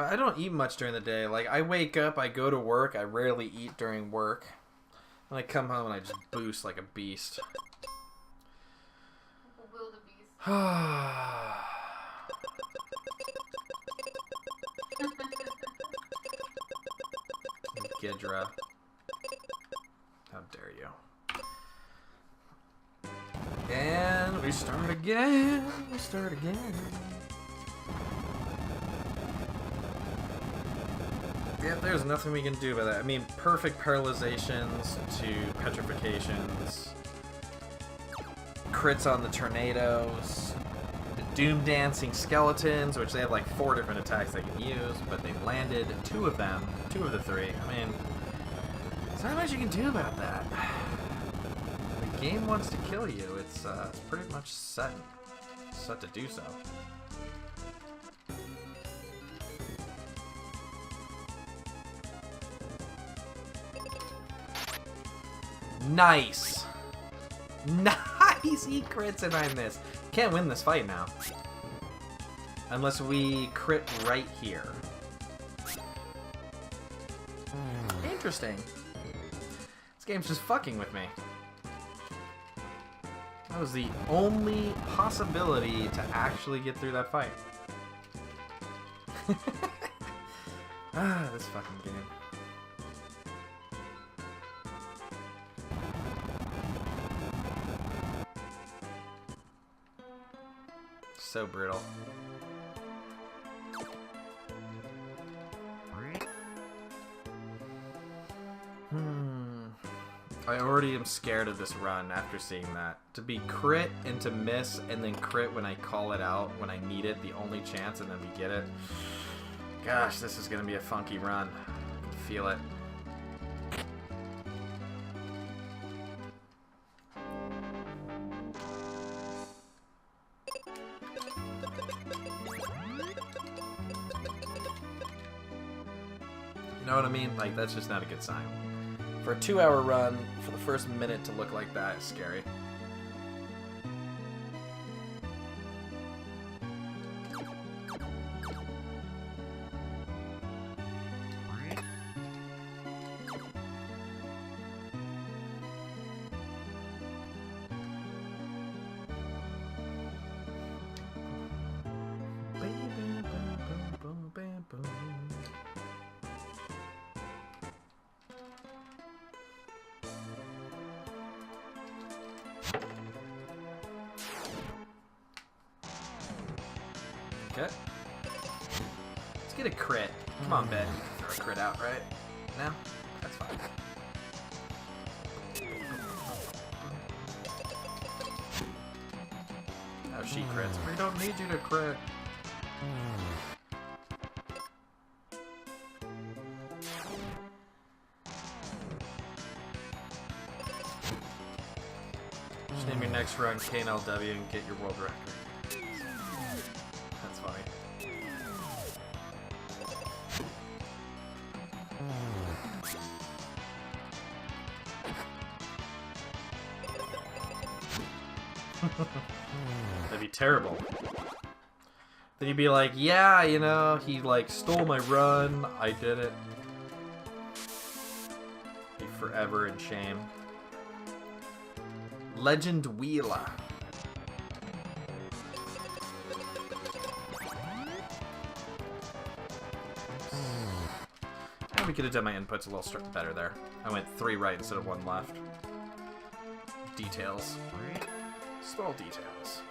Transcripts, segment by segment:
I don't eat much during the day. Like, I wake up, I go to work, I rarely eat during work. And I come home and I just boost like a beast. Gidra. How dare you. And we start again. We start again. Yeah, there's nothing we can do about that. I mean, perfect paralyzations to petrifications. Crits on the tornadoes. The doom dancing skeletons, which they have like 4 different attacks they can use, but they've landed 2 of them. 2 of the 3. I mean, there's not much you can do about that. The game wants to kill you. It's pretty much set to do so. Nice! Nice! He crits and I miss. Can't win this fight now. Unless we crit right here. Interesting. This game's just fucking with me. That was the only possibility to actually get through that fight. This fucking game. So brutal. I already am scared of this run after seeing that. To be crit and to miss and then crit when I call it out, when I need it, the only chance, and then we get it. Gosh, this is going to be a funky run. I can feel it. You know what I mean? Like, that's just not a good sign. For a 2-hour run, for the first minute to look like that is scary. Okay. Let's get a crit. Come on, Ben. You can throw a crit out, right? No? That's fine. Oh, she crits. We don't need you to crit. Just name your next run KNLW and get your world record. That's funny. That'd be terrible. Then you'd be like, yeah, you know, he like stole my run, I did it. Be forever in shame. Legend Wheeler. And we could have done my inputs a little better there. I went 3 right instead of 1 left. Details. Small details.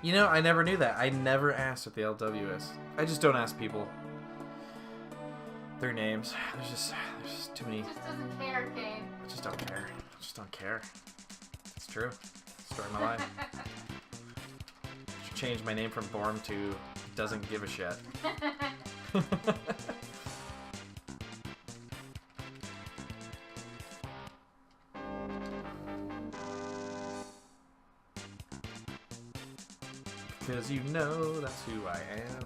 You know, I never knew that. I never asked what the LW is. I just don't ask people their names. There's just too many. He just doesn't care, Kane. I just don't care. I just don't care. It's true. Story of my life. Should change my name from Boarum to doesn't give a shit. Because you know that's who I am.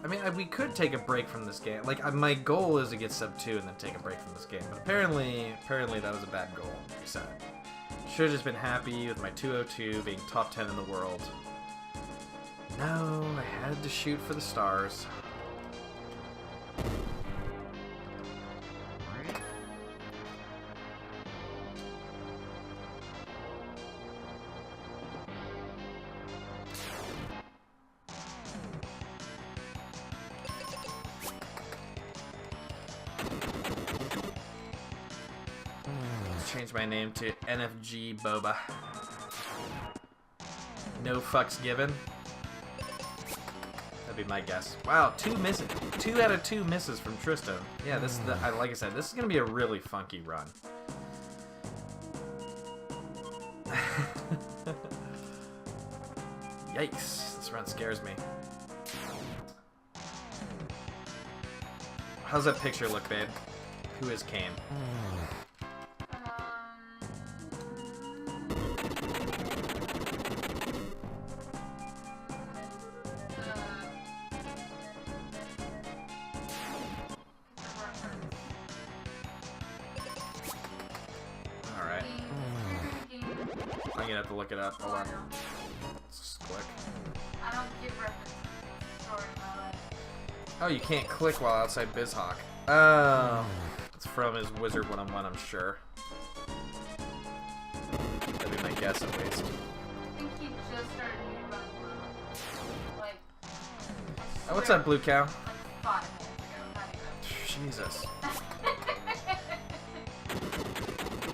I mean, we could take a break from this game. Like, my goal is to get sub 2 and then take a break from this game. But apparently that was a bad goal. Reset. Should have just been happy with my 202 being top 10 in the world. No, I had to shoot for the stars. Change my name to NFG Boba. No fucks given. That'd be my guess. Wow, 2 misses. 2 out of 2 misses from Tristan. Yeah, this is like I said, this is gonna be a really funky run. Yikes! This run scares me. How's that picture look, babe? Who is Kane? I'm gonna have to look it up. Hold on. Let's just click. I don't give references. Story of my life. Oh, you can't click while outside BizHawk. Oh. It's from his Wizard 1-on-1, I'm sure. That'd be my guess, at least. I think he just started new run blue. Like, Oh, what's up, Blue Cow? like 5 minutes ago. Not even. Jesus.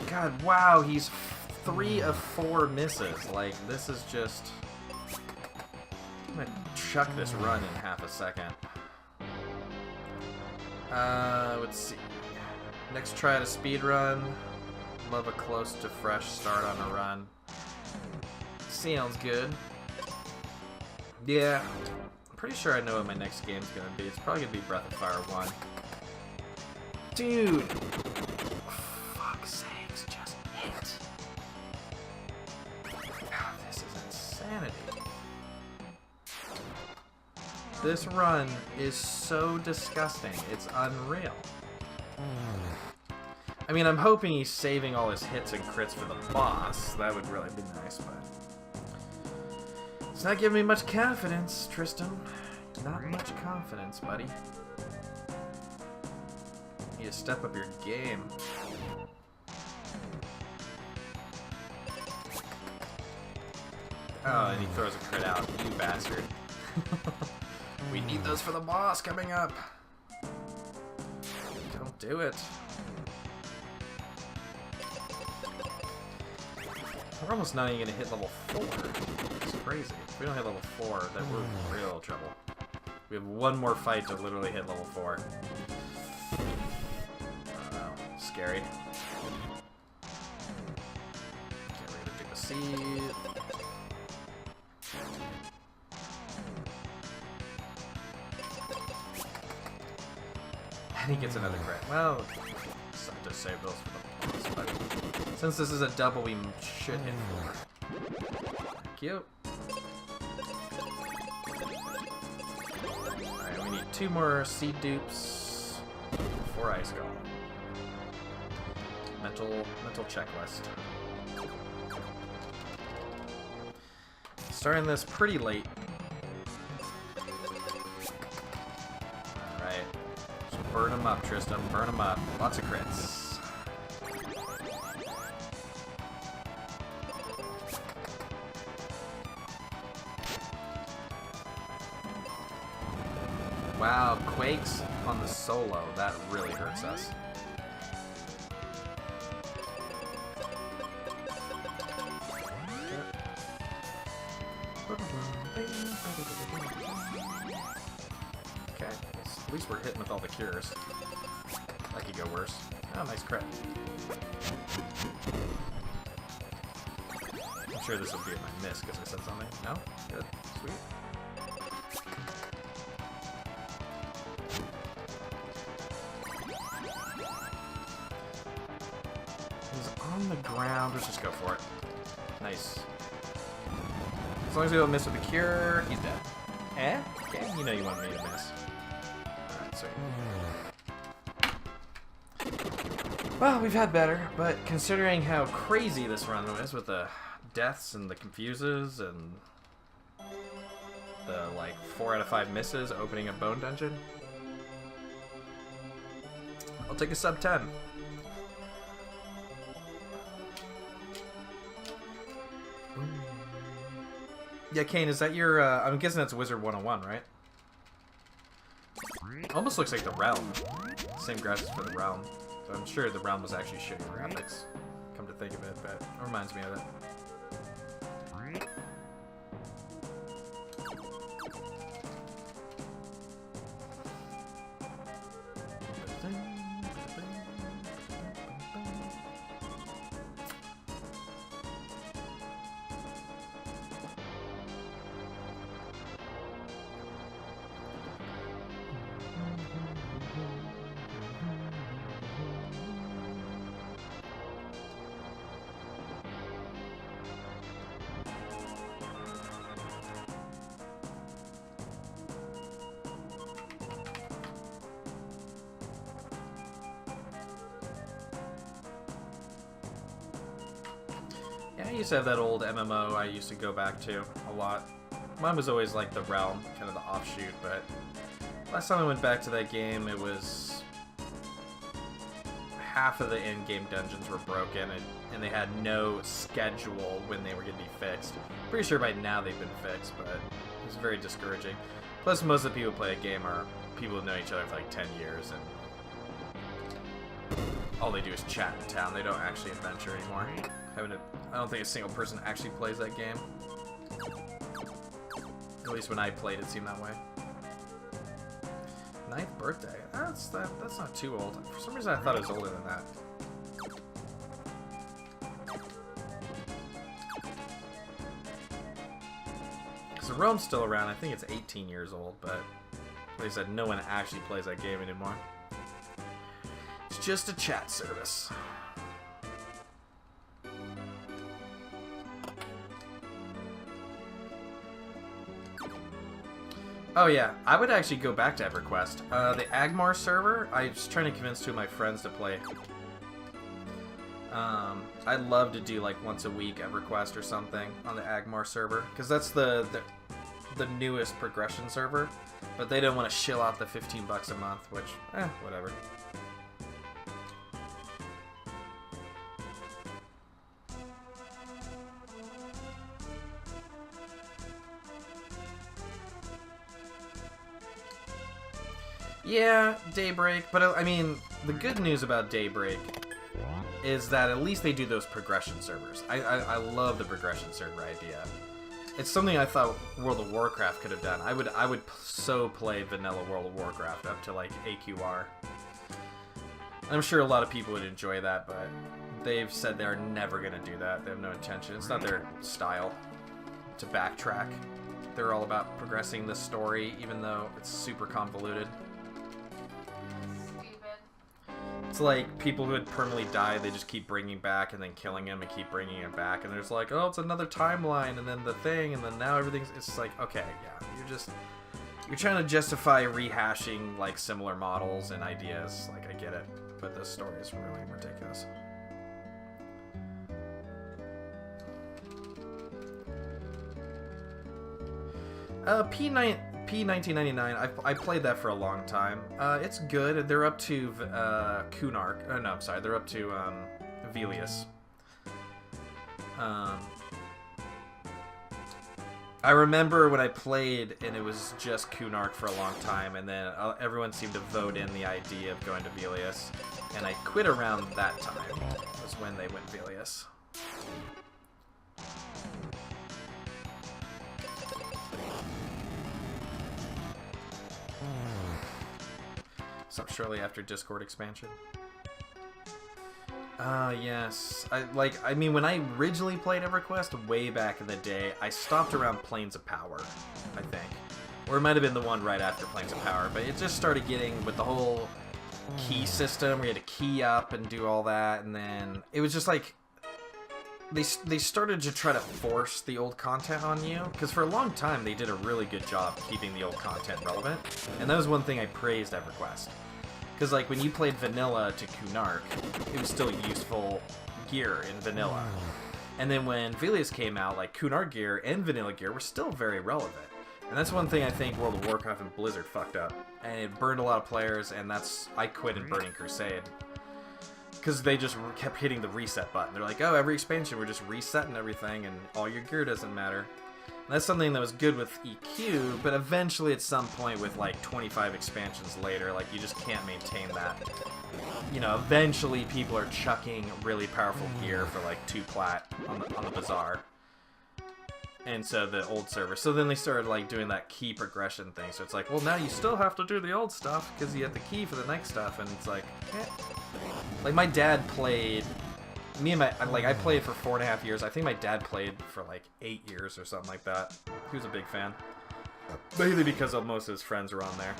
God, wow, he's 3 of 4 misses. Like, this is just... I'm gonna chuck this run in half a second. Let's see. Next try at a speed run. Love a close to fresh start on a run. Sounds good. Yeah. I'm pretty sure I know what my next game's gonna be. It's probably gonna be Breath of Fire 1. Dude! Fuck's sakes, just hit. God, this is insanity. This run is so disgusting. It's unreal. I mean, I'm hoping he's saving all his hits and crits for the boss. That would really be nice, but... It's not giving me much confidence, Tristan. Not much confidence, buddy. You need to step up your game. Oh, and he throws a crit out. You bastard. We need those for the boss coming up. Don't do it. We're almost not even gonna hit level 4. It's crazy. If we don't hit level 4, then we're in real trouble. We have one more fight to literally hit level 4. Scary. Okay, we're gonna take a seed. And he gets another crit. Well, just save those for the boss, but since this is a double, we should hit 4. Thank you. Alright, we need 2 more seed dupes before Ice Golem. Mental checklist. Starting this pretty late. Alright. Just burn them up, Tristan. Burn them up. Lots of crits. Wow, Quakes on the solo. That really hurts us. Okay, at least we're hitting with all the cures. That could go worse. Oh, nice crit. I'm sure this will be my miss because I said something. No? Good. Sweet. He's on the ground. Let's just go for it. Nice. As long as we don't miss with the cure, he's dead. Eh? Okay, you know you want me to miss. Alright, so... Well, we've had better, but considering how crazy this run was with the deaths and the confuses and the, like, 4 out of 5 misses opening a bone dungeon, I'll take a sub 10. Yeah, Kane, is that your, I'm guessing that's Wizard 101, right? Almost looks like the Realm. Same graphics for the Realm. So I'm sure the Realm was actually shitty graphics, come to think of it, but it reminds me of it. Yeah, I used to have that old MMO I used to go back to a lot. Mine was always like the Realm, kind of the offshoot, but last time I went back to that game, it was half of the in-game dungeons were broken, and they had no schedule when they were going to be fixed. Pretty sure by now they've been fixed, but it was very discouraging. Plus, most of the people who play a game are people who know each other for like 10 years, and all they do is chat in town. They don't actually adventure anymore. I don't think a single person actually plays that game. At least when I played, it seemed that way. 9th birthday. That's not too old. For some reason, I thought it was older than that. Because the Realm's still around. I think it's 18 years old, but like I said, no one actually plays that game anymore. It's just a chat service. Oh yeah, I would actually go back to EverQuest. The Agmar server, I was trying to convince 2 of my friends to play. I'd love to do like once a week EverQuest or something on the Agmar server, because that's the newest progression server. But they don't want to shill out the $15 a month, which, whatever. Yeah, Daybreak, but I mean, the good news about Daybreak is that at least they do those progression servers. I love the progression server idea. It's something I thought World of Warcraft could have done. I would so play vanilla World of Warcraft up to like AQR. I'm sure a lot of people would enjoy that, but they've said they're never going to do that. They have no intention. It's not their style to backtrack. They're all about progressing the story, even though it's super convoluted. It's like people who had permanently died, they just keep bringing back and then killing him and keep bringing him back. And there's like, oh, it's another timeline and then the thing and then now everything's... It's just like, okay, yeah, you're trying to justify rehashing like similar models and ideas. Like, I get it, but the story is really ridiculous. P1999, I played that for a long time. It's good. They're up to Kunark. Oh, no, I'm sorry. They're up to Velius. I remember when I played and it was just Kunark for a long time, and then everyone seemed to vote in the idea of going to Velius, and I quit around that time. Was when they went Velius. So shortly after Discord expansion. Yes. I mean, when I originally played EverQuest way back in the day, I stopped around Planes of Power, I think. Or it might have been the one right after Planes of Power, but it just started getting with the whole key system. We had to key up and do all that, and then it was just like they started to try to force the old content on you, because for a long time they did a really good job keeping the old content relevant, and that was one thing I praised EverQuest. Because like when you played vanilla to Kunark, it was still useful gear in vanilla. And then when Velius came out, like Kunark gear and vanilla gear were still very relevant. And that's one thing I think World of Warcraft and Blizzard fucked up. And it burned a lot of players, and I quit in Burning Crusade. Because they just kept hitting the reset button. They're like, oh, every expansion we're just resetting everything and all your gear doesn't matter. And that's something that was good with EQ, but eventually at some point with like 25 expansions later, like you just can't maintain that. You know, eventually people are chucking really powerful gear for like 2 plat on the bazaar. And so the old server. So then they started like doing that key progression thing. So it's like, well, now you still have to do the old stuff because you have the key for the next stuff. And it's like, eh. Like my dad played. I played for 4.5 years. I think my dad played for like 8 years or something like that. He was a big fan. Mainly because most of his friends were on there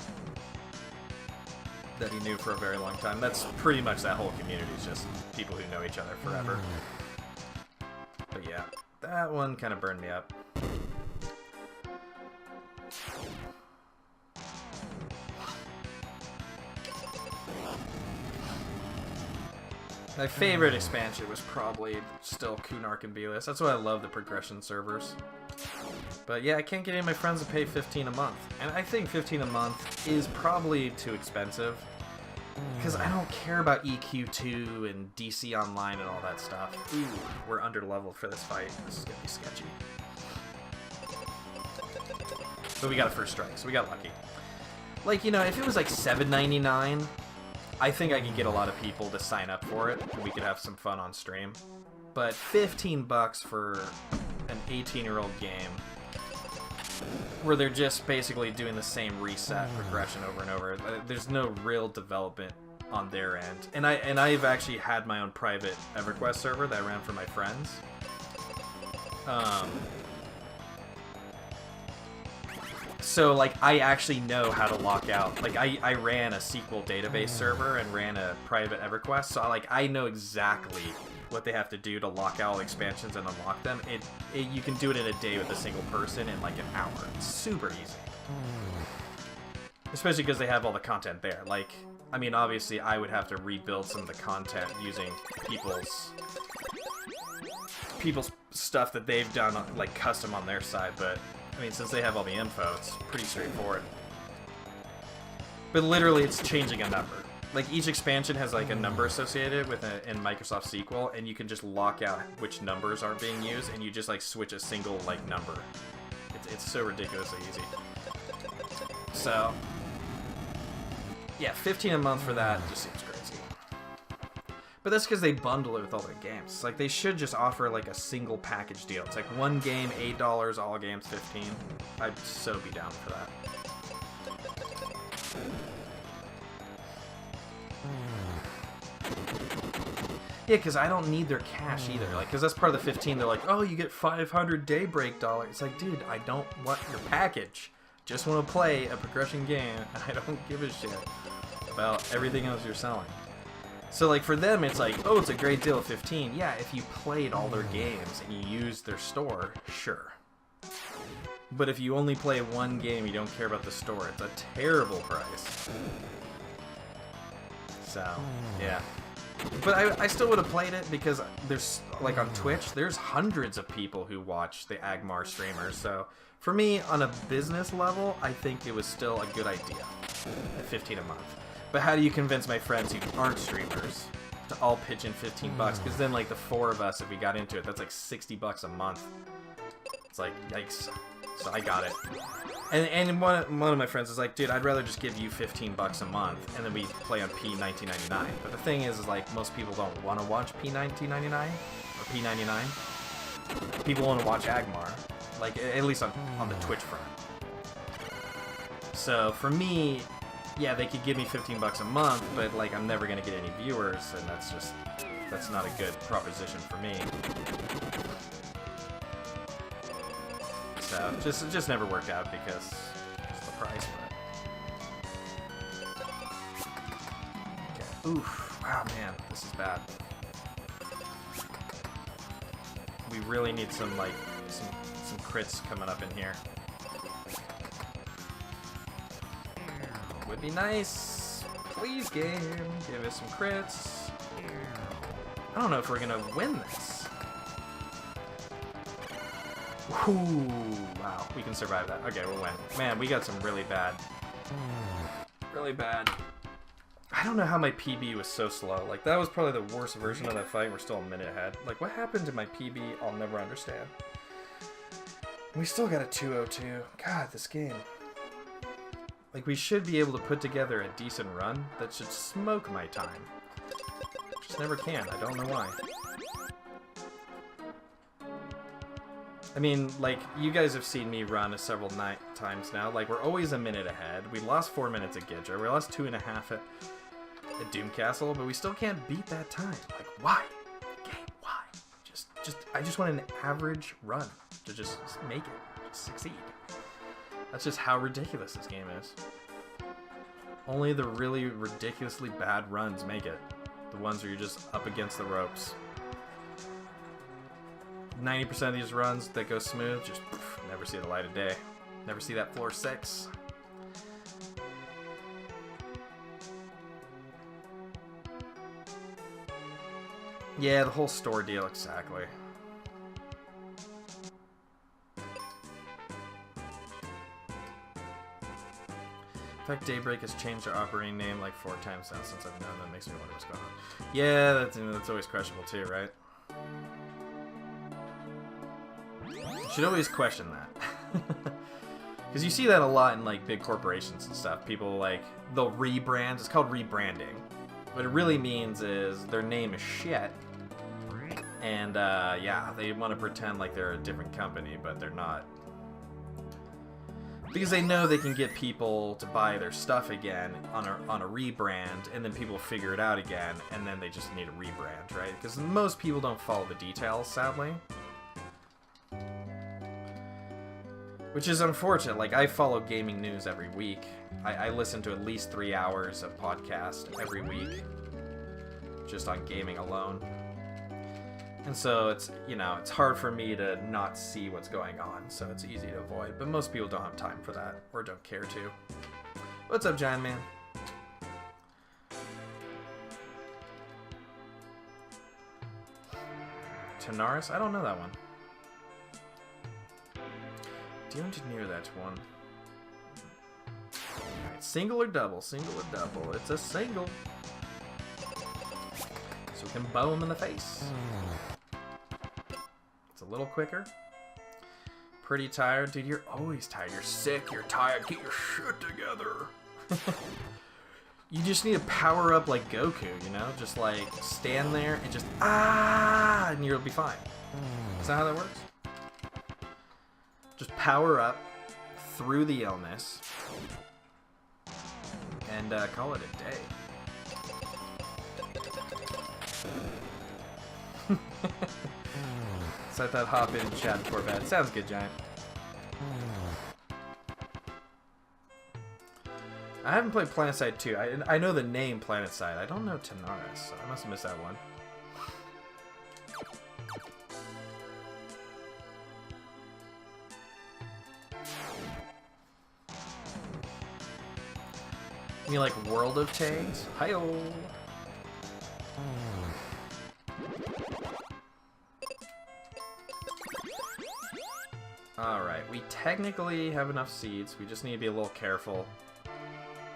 that he knew for a very long time. That's pretty much that whole community. Is just people who know each other forever. But yeah. That one kind of burned me up. My favorite expansion was probably still Kunark and Velius. That's why I love the progression servers. But yeah, I can't get any of my friends to pay $15 a month. And I think $15 a month is probably too expensive. Because I don't care about EQ2 and DC Online and all that stuff. Ooh, we're under-leveled for this fight. This is going to be sketchy. But we got a first strike, so we got lucky. Like, you know, if it was like $7.99, I think I could get a lot of people to sign up for it, and we could have some fun on stream. But $15 for an 18-year-old game, where they're just basically doing the same reset progression over and over. There's no real development on their end. And I've actually had my own private EverQuest server that I ran for my friends. So like I actually know how to lock out. Like I ran a SQL database server and ran a private EverQuest, so I know exactly what they have to do to lock out expansions and unlock them. You can do it in a day with a single person in like an hour. It's super easy. Especially because they have all the content there. Like, I mean, obviously I would have to rebuild some of the content using people's stuff that they've done like custom on their side, but I mean, since they have all the info, it's pretty straightforward. But literally it's changing a number. Like, each expansion has, like, a number associated with it in Microsoft SQL, and you can just lock out which numbers aren't being used, and you just, like, switch a single, like, number. It's so ridiculously easy. So, yeah, $15 a month for that just seems crazy. But that's because they bundle it with all their games. Like, they should just offer, like, a single package deal. It's like one game, $8, all games, $15. I'd so be down for that. Yeah, because I don't need their cash either. Like, because that's part of the 15. They're like, oh, you get 500 Daybreak dollars. It's like, dude, I don't want your package. Just want to play a progression game, and I don't give a shit about everything else you're selling. So, like, for them, it's like, oh, it's a great deal of 15. Yeah, if you played all their games and you used their store, sure. But if you only play one game, you don't care about the store, it's a terrible price. So, yeah. But I still would have played it because there's, like, on Twitch, there's hundreds of people who watch the Agmar streamers. So, for me, on a business level, I think it was still a good idea at $15 a month. But how do you convince my friends who aren't streamers to all pitch in $15? Because then, like, the 4 of us, if we got into it, that's like $60 a month. It's like, yikes. So I got it. And one of my friends is like, dude, I'd rather just give you $15 a month, and then we play on P1999. But the thing is like, most people don't want to watch P1999 or P99. People want to watch Agmar, like at least on the Twitch front. So for me, yeah, they could give me $15 a month, but like I'm never gonna get any viewers, and that's not a good proposition for me. So it just never worked out because it's the price. But okay. Oof! Wow, man, this is bad. we really need some, like, some crits coming up in here. Would be nice. Please, game, give us some crits. I don't know if we're gonna win this. Ooh, wow, we can survive that. Okay, we'll win. Man, we got some really bad. Really bad. I don't know how my PB was so slow. Like, that was probably the worst version of that fight. We're still a minute ahead. Like, what happened to my PB? I'll never understand. We still got a 202. God, this game. Like, we should be able to put together a decent run that should smoke my time. Just never can. I don't know why. I mean, like, you guys have seen me run several times now. Like, we're always a minute ahead. We lost 4 minutes at Gidger. We lost 2.5 at Doom Castle, but we still can't beat that time. Like, why? Game, why? I just want an average run to just make it, just succeed. That's just how ridiculous this game is. Only the really ridiculously bad runs make it. The ones where you're just up against the ropes. 90% of these runs that go smooth, just never see the light of day. Never see that floor 6. Yeah, the whole store deal, exactly. In fact, Daybreak has changed their operating name like 4 times now since I've known them. Makes me wonder what's going on. Yeah, that's always questionable too, right? You should always question that. Because you see that a lot in like big corporations and stuff. People like, they'll rebrand. It's called rebranding. What it really means is their name is shit. And yeah, they want to pretend like they're a different company, but they're not. Because they know they can get people to buy their stuff again on a rebrand, and then people figure it out again, and then they just need a rebrand, right? Because most people don't follow the details, sadly. Which is unfortunate. Like, I follow gaming news every week. I listen to at least 3 hours of podcast every week, just on gaming alone. And so it's, you know, it's hard for me to not see what's going on, so it's easy to avoid. But most people don't have time for that, or don't care to. What's up, Giant Man? Tanaris? I don't know that one. Do you engineer that one? Alright, single or double? Single or double? It's a single. So we can bow him in the face. It's a little quicker. Pretty tired. Dude, you're always tired. You're sick, you're tired. Get your shit together. You just need to power up like Goku, you know? Just like stand there and just and you'll be fine. Is that how that works? Just power up through the illness and call it a day. Set that hop in chat before bed. Sounds good, Giant. I haven't played PlanetSide 2. I know the name PlanetSide. I don't know Tanaris, so I must have missed that one. You mean like World of Tanks? Hi-oh! Alright, we technically have enough seeds. We just need to be a little careful.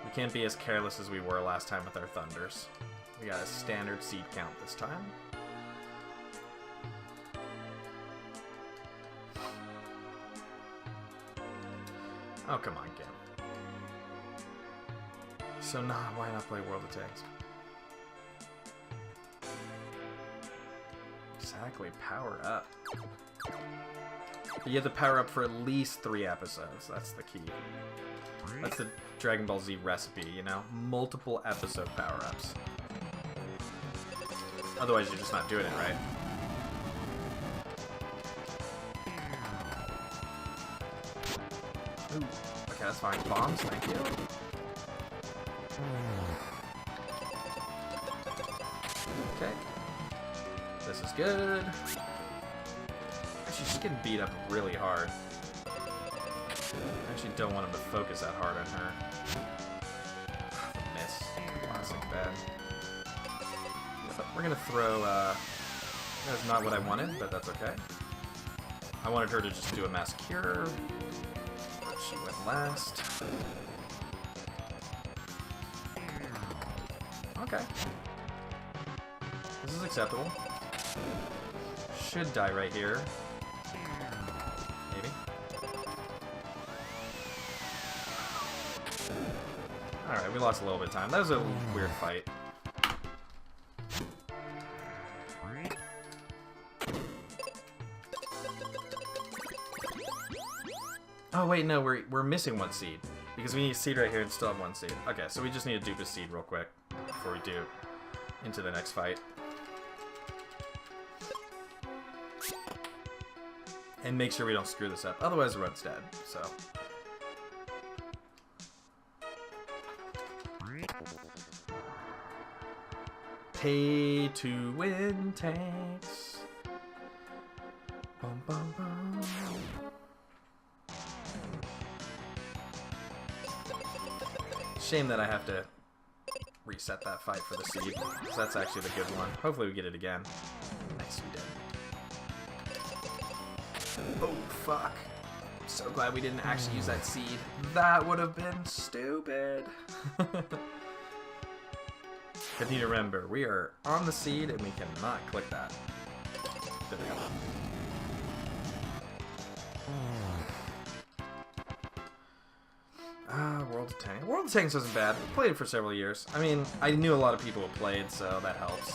We can't be as careless as we were last time with our Thunders. We got a standard seed count this time. Oh, come on, game. So, nah, why not play World of Tanks? Exactly, power up. You have to power up for at least 3 episodes. That's the key. That's the Dragon Ball Z recipe, you know? Multiple episode power-ups. Otherwise, you're just not doing it right. Ooh, okay, that's fine. Bombs, thank you. Okay. This is good. she's getting beat up really hard. I actually don't want him to focus that hard on her. Miss. Classic bad. We're gonna throw, that's not what I wanted, but that's okay. I wanted her to just do a mass cure, but she went last. Okay. This is acceptable. Should die right here. Maybe. Alright, we lost a little bit of time. That was a weird fight. Oh wait, no, we're missing one seed. Because we need a seed right here and still have one seed. Okay, so we just need to dupe a seed real quick before we do into the next fight. And make sure we don't screw this up. Otherwise, the run's dead, so. Pay to win tanks. Bum, bum, bum. Shame that I have to reset that fight for the seed, because that's actually the good one. Hopefully we get it again. Nice, we did. Oh, fuck. I'm so glad we didn't actually use that seed. That would have been stupid. But need to remember, we are on the seed and we cannot click that. There we go. World of Tanks. World of Tanks wasn't bad. I played it for several years. I mean, I knew a lot of people who played, so that helps.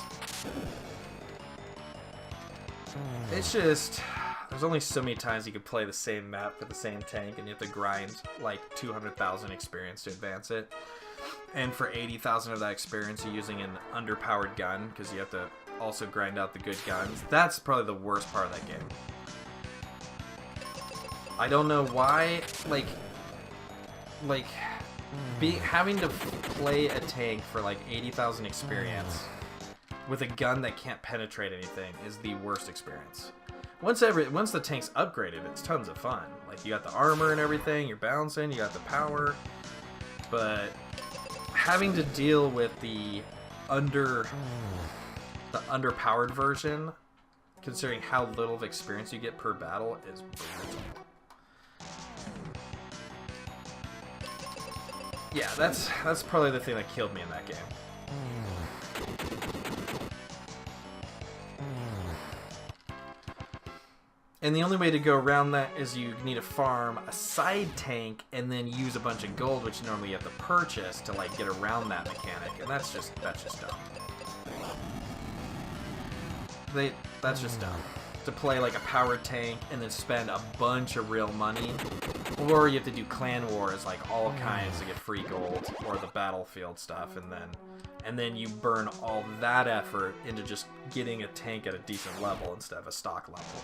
It's just, there's only so many times you could play the same map for the same tank, and you have to grind like 200,000 experience to advance it. And for 80,000 of that experience, you're using an underpowered gun, because you have to also grind out the good guns. That's probably the worst part of that game. I don't know why, having to play a tank for like 80,000 experience with a gun that can't penetrate anything is the worst experience. Once the tank's upgraded, it's tons of fun. Like, you got the armor and everything, you're bouncing, you got the power, but having to deal with the underpowered version, considering how little of experience you get per battle, is brutal. Yeah, that's probably the thing that killed me in that game. And the only way to go around that is you need to farm a side tank and then use a bunch of gold, which normally you have to purchase to like get around that mechanic, and that's just dumb. That's just dumb. To play like a powered tank and then spend a bunch of real money, or you have to do clan wars like all kinds to get free gold or the battlefield stuff, and then you burn all that effort into just getting a tank at a decent level instead of a stock level.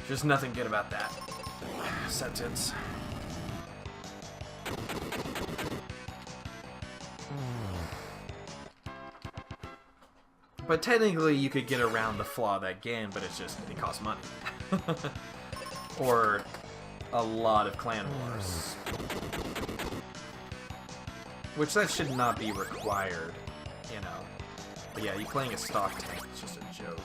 There's nothing good about that sentence. But technically you could get around the flaw of that game, but it costs money. Or a lot of clan wars. Which that should not be required, you know. But yeah, you playing a stock tank, it's just a joke.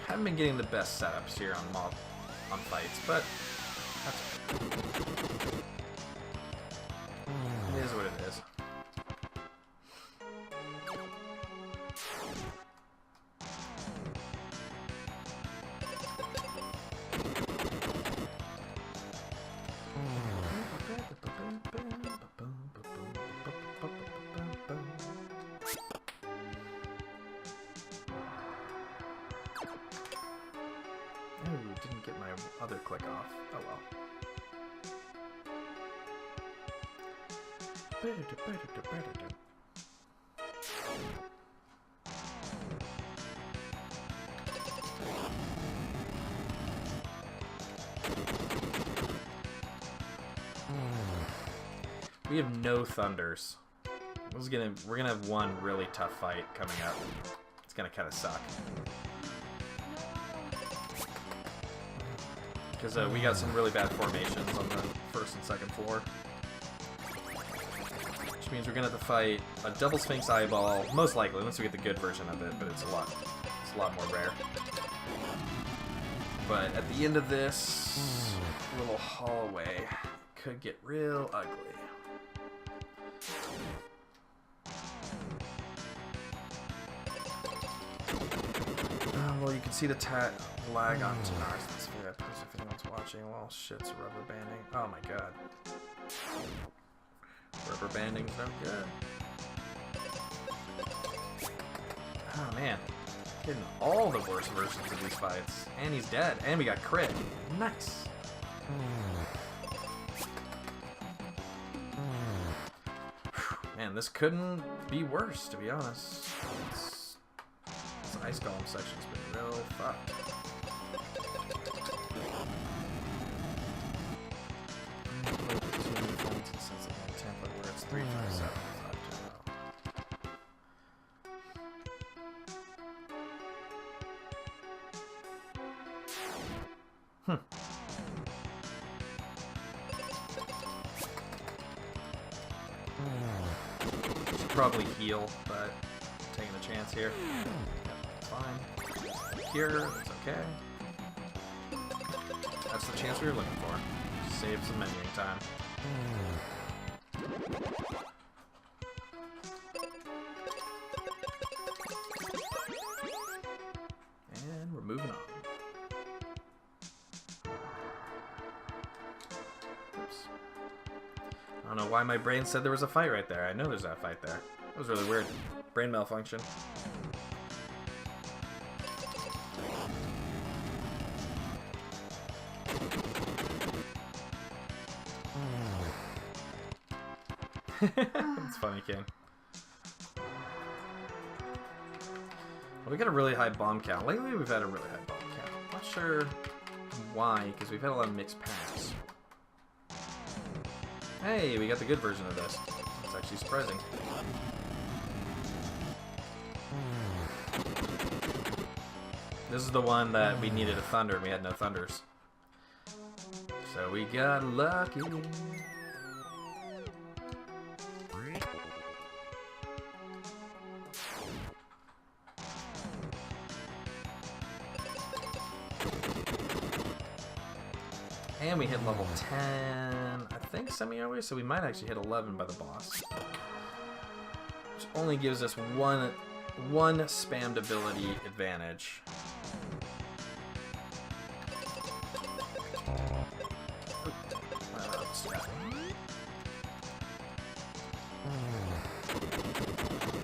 Haven't been getting the best setups here on fights, but that's okay. It is what it is. Ooh, didn't get my other click off. Oh well. We have no thunders. We're gonna have one really tough fight coming up. It's gonna kind of suck. Because we got some really bad formations on the first and second floor. Which means we're gonna have to fight a double Sphinx eyeball, most likely, unless we get the good version of it, but it's a lot more rare. But at the end of this little hallway, could get real ugly. Well, you can see the lag on Tanars. That's fair. If anyone's watching, well, shit's rubber banding. Oh my god. Rubber banding's no good. Oh man. Getting all the worst versions of these fights. And he's dead. And we got crit. Nice. Man, this couldn't be worse, to be honest. This ice golem section's been real fucked. Template where it's 357. Should probably heal, but taking a chance here. Yep, fine. Cure, that's okay. That's the chance we were looking for. Save some menuing time. And we're moving on. Oops. I don't know why my brain said there was a fight right there. I know there's that fight there. That was really weird. Brain malfunction. It's funny, King. Well, we got a really high bomb count. Lately, we've had a really high bomb count. Not sure why, because we've had a lot of mixed packs. Hey, we got the good version of this. It's actually surprising. This is the one that we needed a thunder, and we had no thunders. So we got lucky. And we hit level 10, I think, semi-early, so we might actually hit 11 by the boss. Which only gives us one spammed ability advantage.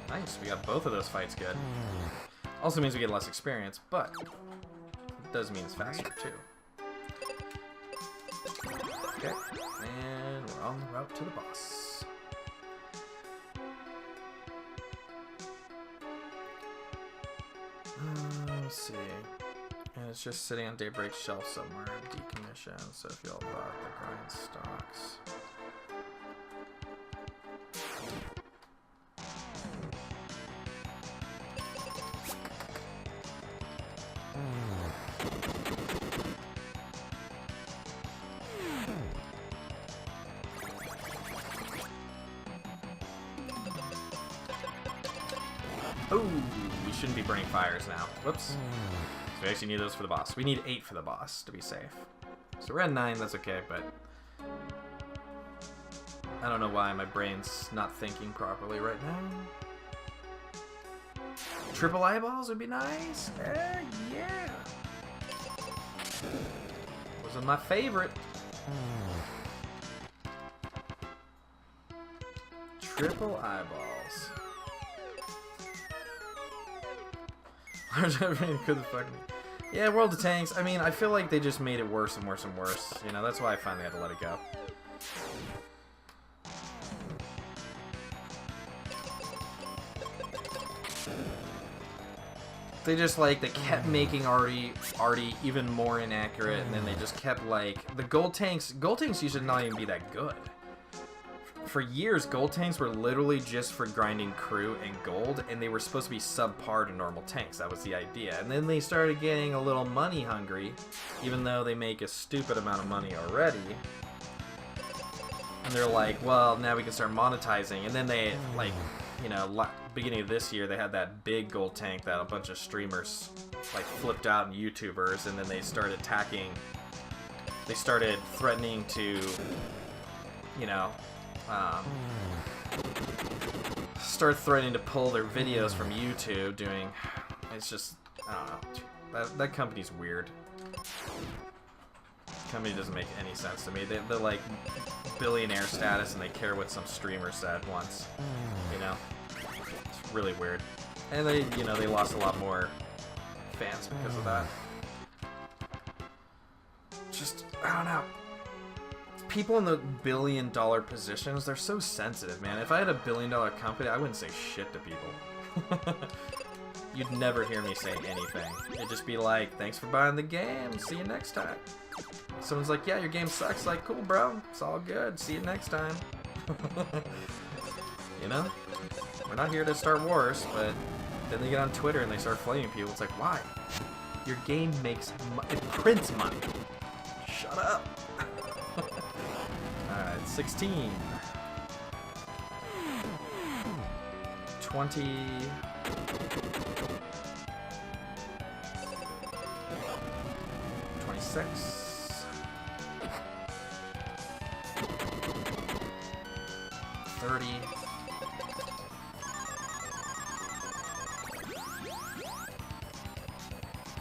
Nice, we got both of those fights good. Also means we get less experience, but it does mean it's faster too. Okay, and we're on the route to the boss. Let's see. And it's just sitting on Daybreak's shelf somewhere, decommissioned, so if y'all bought the grind stocks. Oh, we shouldn't be burning fires now. Whoops. So we actually need those for the boss. We need 8 for the boss to be safe. So we're at 9, that's okay, but I don't know why my brain's not thinking properly right now. Triple eyeballs would be nice. Yeah. Those are my favorite. Triple eyeballs. Large everything could the fucking. Yeah, World of Tanks, I mean, I feel like they just made it worse and worse and worse. You know, that's why I finally had to let it go. They just, like, they kept making Artie even more inaccurate, and then they just kept, like, the gold tanks used to not even be that good. For years, gold tanks were literally just for grinding crew and gold, and they were supposed to be subpar to normal tanks. That was the idea. And then they started getting a little money hungry, even though they make a stupid amount of money already. And they're like, well, now we can start monetizing. And then they, like, you know, beginning of this year, they had that big gold tank that a bunch of streamers, like, flipped out and YouTubers, and then they started attacking. They started threatening to, you know, start threatening to pull their videos from YouTube, doing, it's just, I don't know, that company's weird. Company doesn't make any sense to me. They're like billionaire status, and they care what some streamer said once, you know? It's really weird. And they, you know, they lost a lot more fans because of that. Just, I don't know. People in the billion-dollar positions, they're so sensitive, man. If I had a billion-dollar company, I wouldn't say shit to people. You'd never hear me say anything. It'd just be like, thanks for buying the game. See you next time. Someone's like, yeah, your game sucks. Like, cool, bro. It's all good. See you next time. You know? We're not here to start wars, but then they get on Twitter and they start flaming people. It's like, why? Your game makes it prints money. Shut up. Alright, 16. 20. 26. 30.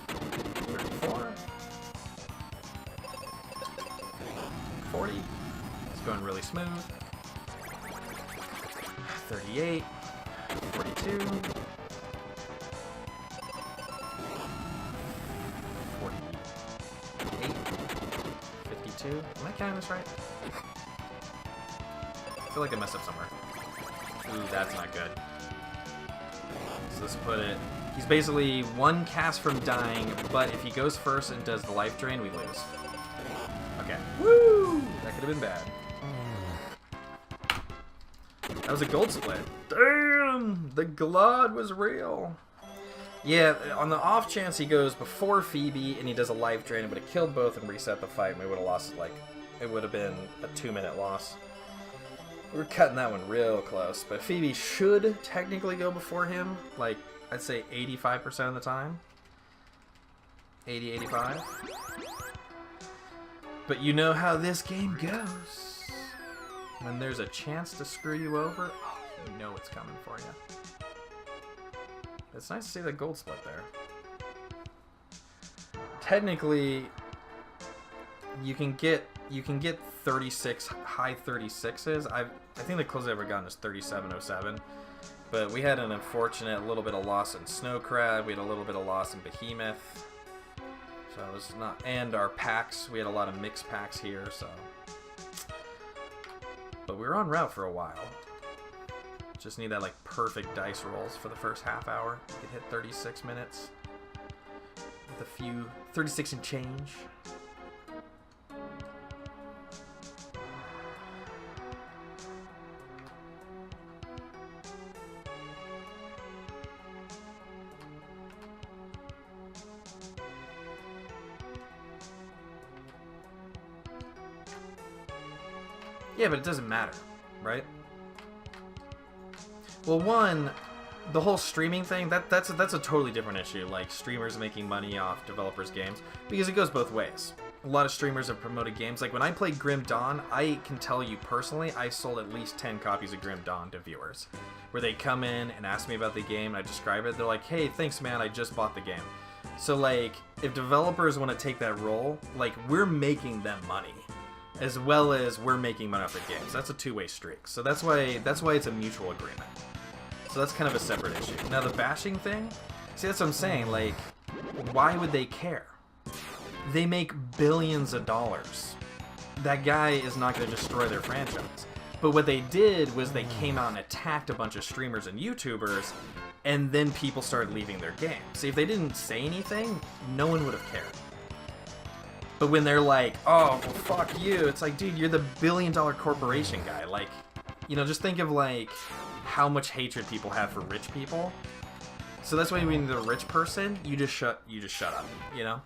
34. 40. It's going really smooth. 38. 42. 48. 52. Am I counting this right? I feel like I messed up somewhere. Ooh, that's not good. So let's put it... He's basically one cast from dying, but if he goes first and does the life drain, we lose. Okay. Woo! That could have been bad. That was a gold split. Damn! The Glod was real. Yeah, on the off chance he goes before Phoebe and he does a life drain, it would have killed both and reset the fight, and we would have lost, like, it would have been a 2-minute loss. We were cutting that one real close, but Phoebe should technically go before him, like, I'd say 85% of the time. 80, 85. But you know how this game goes. When there's a chance to screw you over, oh, you know it's coming for you. It's nice to see the gold split there. Technically, you can get 36 high 36s. I think the closest I've ever gotten is 3707. But we had an unfortunate little bit of loss in Snow Crab. We had a little bit of loss in Behemoth. So it was not, and our packs. We had a lot of mixed packs here. So, but we were on route for a while. Just need that, like, perfect dice rolls for the first half hour. We could hit 36 minutes with a few 36 and change. Yeah, but it doesn't matter, right? Well, one, the whole streaming thing, that's a totally different issue. Like, streamers making money off developers' games, because it goes both ways. A lot of streamers have promoted games. Like, when I played Grim Dawn, I can tell you personally, I sold at least 10 copies of Grim Dawn to viewers, where they come in and ask me about the game, and I describe it. They're like, hey, thanks, man, I just bought the game. So, like, if developers want to take that role, like, we're making them money, as well as we're making money off their games. That's a two-way streak. So that's why it's a mutual agreement. So that's kind of a separate issue. Now the bashing thing, see, that's what I'm saying. Like, why would they care? They make billions of dollars. That guy is not going to destroy their franchise. But what they did was they came out and attacked a bunch of streamers and YouTubers, and then people started leaving their game. See, if they didn't say anything, no one would have cared. But when they're like, oh, well, fuck you, it's like, dude, you're the billion-dollar corporation guy. Like, you know, just think of, like, how much hatred people have for rich people. So that's why when you're a rich person, you just shut up, you know?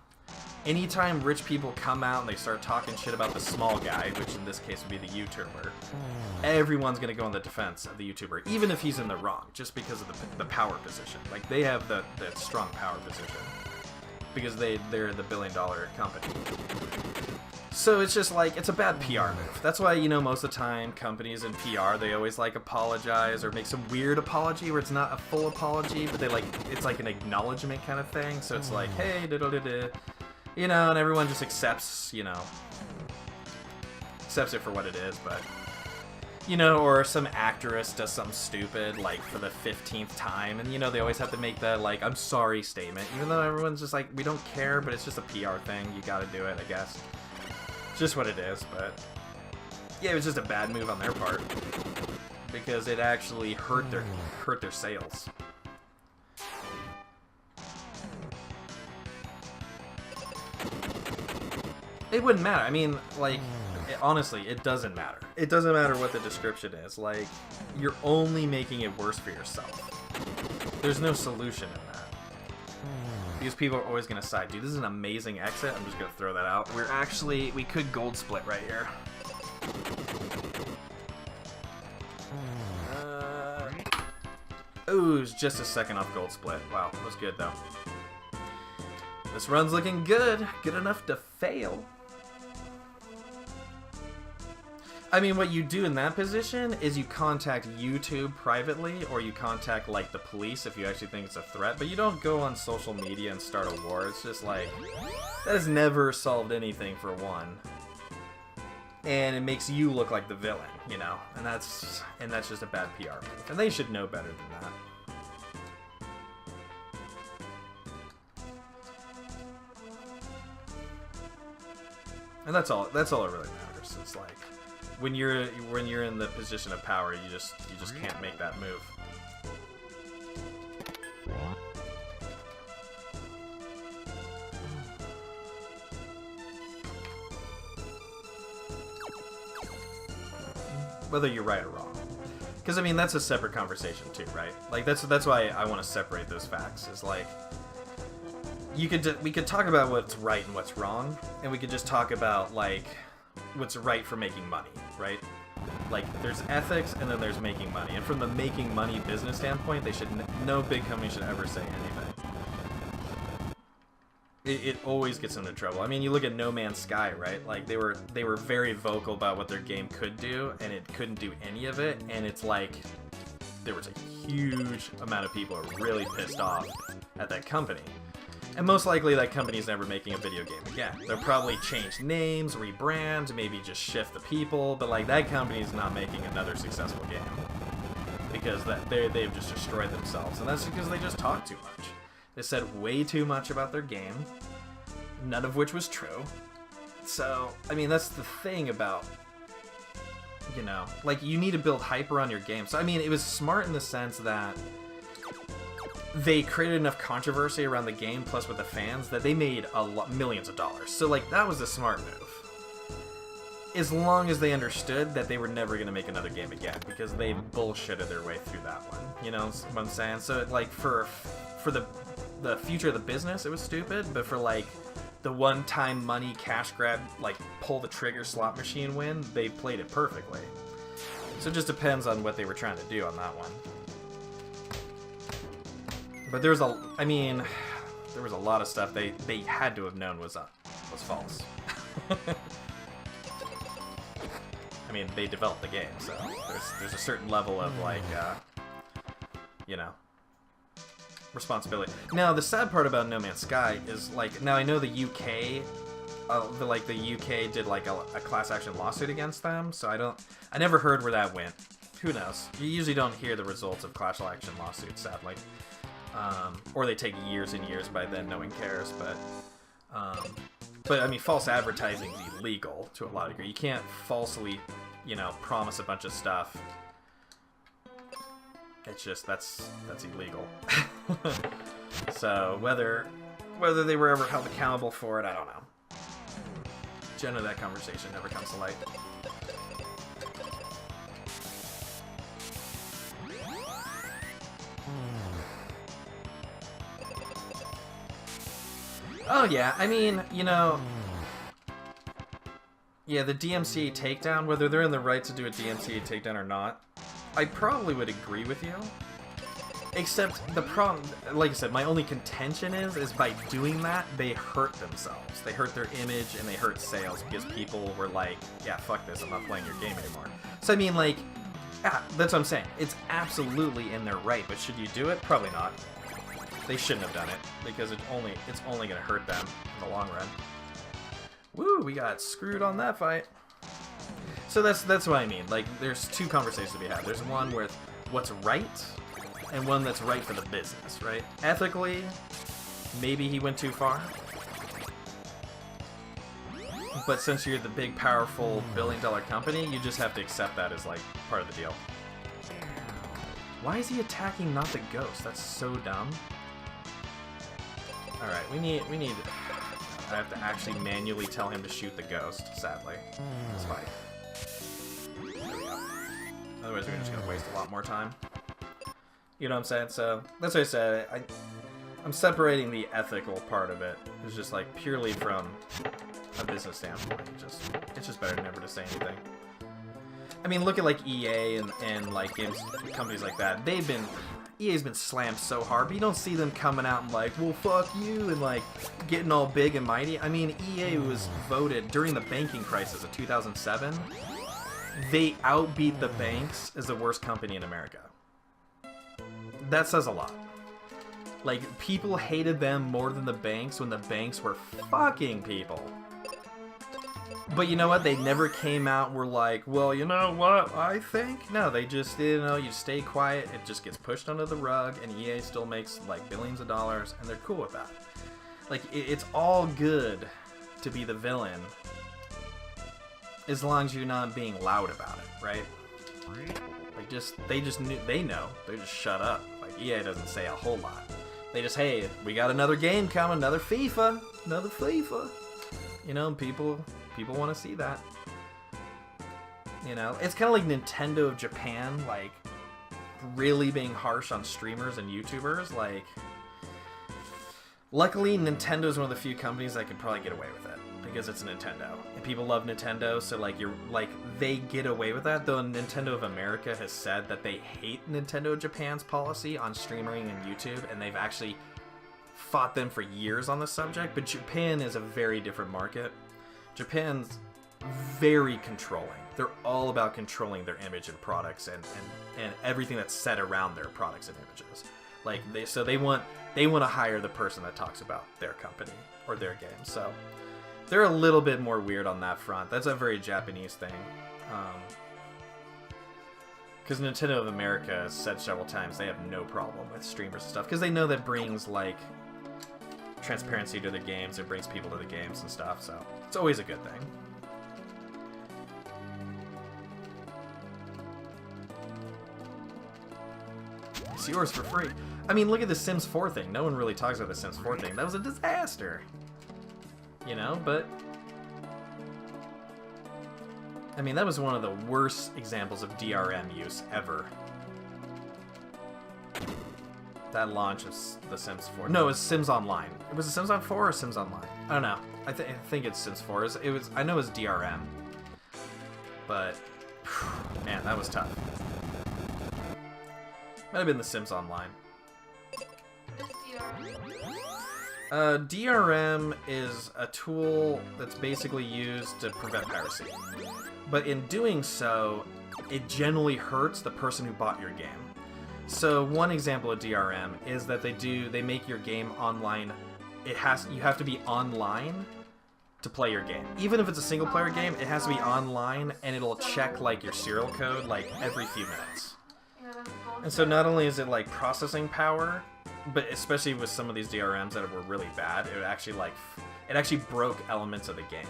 Anytime rich people come out and they start talking shit about the small guy, which in this case would be the YouTuber, everyone's going to go on the defense of the YouTuber, even if he's in the wrong, just because of the power position. Like, they have the strong power position because they're the billion-dollar company. So it's just like, it's a bad PR move. That's why, you know, most of the time, companies in PR, they always, like, apologize or make some weird apology where it's not a full apology, but they, like, it's like an acknowledgement kind of thing. So it's like, hey, da-da-da-da. You know, and everyone just accepts, you know, accepts it for what it is, but, you know, or some actress does something stupid, like, for the 15th time, and, you know, they always have to make that, like, I'm sorry statement, even though everyone's just like, we don't care, but it's just a PR thing, you gotta do it, I guess. Just what it is, but, yeah, it was just a bad move on their part, because it actually hurt their sales. It wouldn't matter. I mean, like, honestly, it doesn't matter. It doesn't matter what the description is. Like, you're only making it worse for yourself. There's no solution in that. Because people are always going to side. Dude, this is an amazing exit. I'm just going to throw that out. We could gold split right here. Ooh, it was just a second off gold split. Wow, that was good, though. This run's looking good. Good enough to fail. I mean, what you do in that position is you contact YouTube privately, or you contact, like, the police if you actually think it's a threat, but you don't go on social media and start a war. It's just like, that has never solved anything, for one. And it makes you look like the villain, you know? And that's just a bad PR move. And they should know better than that. And that's all it really matters. It's like, when you're in the position of power, you just can't make that move. Whether you're right or wrong. Because I mean, that's a separate conversation too, right? Like, that's why I want to separate those facts. Is like, we could talk about what's right and what's wrong, and we could just talk about, like, what's right for making money, right? Like, there's ethics, and then there's making money. And from the making money business standpoint, no big company should ever say anything. It always gets into trouble. I mean, you look at No Man's Sky, right? Like, they were very vocal about what their game could do, and it couldn't do any of it, and it's like, there was a huge amount of people who are really pissed off at that company. And most likely that company's never making a video game again. They'll probably change names, rebrand, maybe just shift the people, but like, that company's not making another successful game. Because they've just destroyed themselves, and that's because they just talk too much. They said way too much about their game, none of which was true. So, I mean, that's the thing about, you know, like, you need to build hype around your game. So, I mean, it was smart in the sense that they created enough controversy around the game, plus with the fans, that they made millions of dollars. So, like, that was a smart move. As long as they understood that they were never going to make another game again, because they bullshitted their way through that one. You know what I'm saying? So, like, for the future of the business, it was stupid, but for, like, the one-time money cash grab, like, pull the trigger slot machine win, they played it perfectly. So it just depends on what they were trying to do on that one. But there was a lot of stuff they had to have known was false. I mean, they developed the game, so there's a certain level of, like, you know, responsibility. Now, the sad part about No Man's Sky is, like, now I know the UK, the UK did, like, a class action lawsuit against them, so I never heard where that went. Who knows? You usually don't hear the results of class action lawsuits, sadly. Or they take years and years by then, no one cares, but I mean, false advertising is illegal to a lot of degree. You can't falsely, you know, promise a bunch of stuff. It's just, that's illegal. So whether they were ever held accountable for it, I don't know. Generally, that conversation never comes to light. Oh yeah, I mean, you know, yeah, the DMCA takedown, whether they're in the right to do a DMCA takedown or not, I probably would agree with you. Except the problem, like I said, my only contention is by doing that, they hurt themselves. They hurt their image and they hurt sales because people were like, yeah, fuck this, I'm not playing your game anymore. So I mean, like, yeah, that's what I'm saying. It's absolutely in their right, but should you do it? Probably not. They shouldn't have done it because it's only going to hurt them in the long run. Woo, we got screwed on that fight. So that's what I mean. Like, there's two conversations to be had. There's one with what's right and one that's right for the business, right? Ethically, maybe he went too far. But since you're the big, powerful, billion-dollar company, you just have to accept that as, like, part of the deal. Why is he attacking not the ghost? That's so dumb. Alright, we need... I have to actually manually tell him to shoot the ghost, sadly. This fight. There we go. Otherwise, we're just gonna waste a lot more time. You know what I'm saying? So, that's what I said. I'm separating the ethical part of it. It's just, like, purely from a business standpoint. It's just better never to say anything. I mean, look at, like, EA and like, games companies like that. EA's been slammed so hard, but you don't see them coming out and like, well, fuck you, and like, getting all big and mighty. I mean, EA was voted, during the banking crisis of 2007, they outbeat the banks as the worst company in America. That says a lot. Like, people hated them more than the banks when the banks were fucking people. But you know what? They never came out and were like, well, you know what I think? No, they just, you know, you stay quiet, it just gets pushed under the rug, and EA still makes, like, billions of dollars, and they're cool with that. Like, it's all good to be the villain, as long as you're not being loud about it, right? Like, they know. They just shut up. Like, EA doesn't say a whole lot. They just, hey, we got another game coming, another FIFA. You know, people want to see that. You know, it's kind of like Nintendo of Japan, like, really being harsh on streamers and YouTubers. Like, luckily, Nintendo's one of the few companies that can probably get away with it because it's Nintendo, and people love Nintendo. So, like, they get away with that. Though Nintendo of America has said that they hate Nintendo of Japan's policy on streaming and YouTube, and they've actually fought them for years on the subject. But Japan is a very different market. Japan's very controlling. They're all about controlling their image and products and everything that's set around their products and images. Like, they want to hire the person that talks about their company or their game. So they're a little bit more weird on that front. That's a very Japanese thing. Because Nintendo of America has said several times they have no problem with streamers and stuff because they know that brings, like, transparency to the games. It brings people to the games and stuff, so it's always a good thing. It's yours for free. I mean, look at the Sims 4 thing. No one really talks about the Sims 4 thing. That was a disaster. You know, but I mean, that was one of the worst examples of DRM use ever. That launch of The Sims 4. No, it was Sims Online. Was it Sims on 4 or Sims Online? I don't know. I think it's Sims 4. It was. I know it was DRM. But, man, that was tough. Might have been The Sims Online. DRM is a tool that's basically used to prevent piracy. But in doing so, it generally hurts the person who bought your game. So one example of DRM is that they make your game online. You have to be online to play your game. Even if it's a single player game, it has to be online, and it'll check, like, your serial code, like, every few minutes. And so not only is it, like, processing power but especially with some of these DRMs that were really bad, it actually broke elements of the game.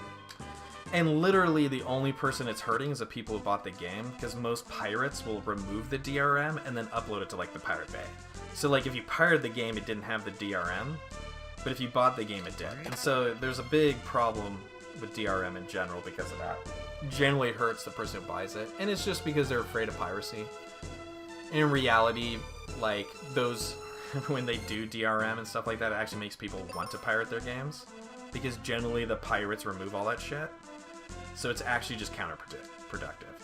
And literally the only person it's hurting is the people who bought the game, because most pirates will remove the DRM and then upload it to like the Pirate Bay. So like if you pirated the game, it didn't have the DRM, but if you bought the game, it did. And so there's a big problem with DRM in general because of that. Generally it hurts the person who buys it, and it's just because they're afraid of piracy. In reality, like those, when they do DRM and stuff like that, it actually makes people want to pirate their games, because generally the pirates remove all that shit. So it's actually just counterproductive.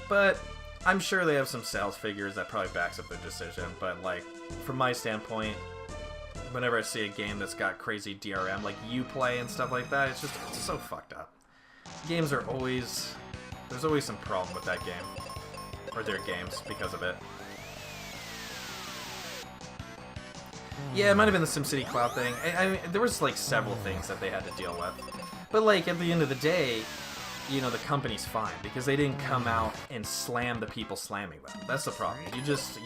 But I'm sure they have some sales figures that probably backs up their decision. But like, from my standpoint, whenever I see a game that's got crazy DRM, like Uplay and stuff like that, it's so fucked up. Games are always, there's always some problem with that game, or their games, because of it. Yeah, it might have been the SimCity Cloud thing. I mean, there was like several things that they had to deal with. But like, at the end of the day, you know, the company's fine because they didn't come out and slam the people slamming them. That's the problem. You just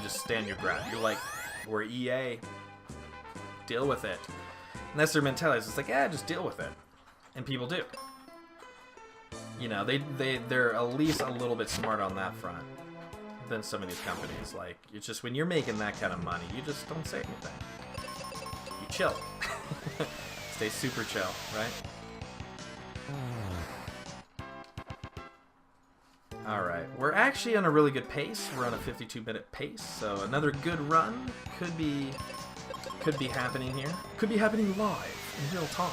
stand your ground. You're like, we're EA. Deal with it. And that's their mentality. It's like, yeah, just deal with it. And people do. You know, they're at least a little bit smart on that front than some of these companies. Like, it's just when you're making that kind of money, you just don't say anything. You chill. Stay super chill, right? Alright, we're actually on a really good pace. We're on a 52-minute pace, so another good run could be happening here. Could be happening live in real time.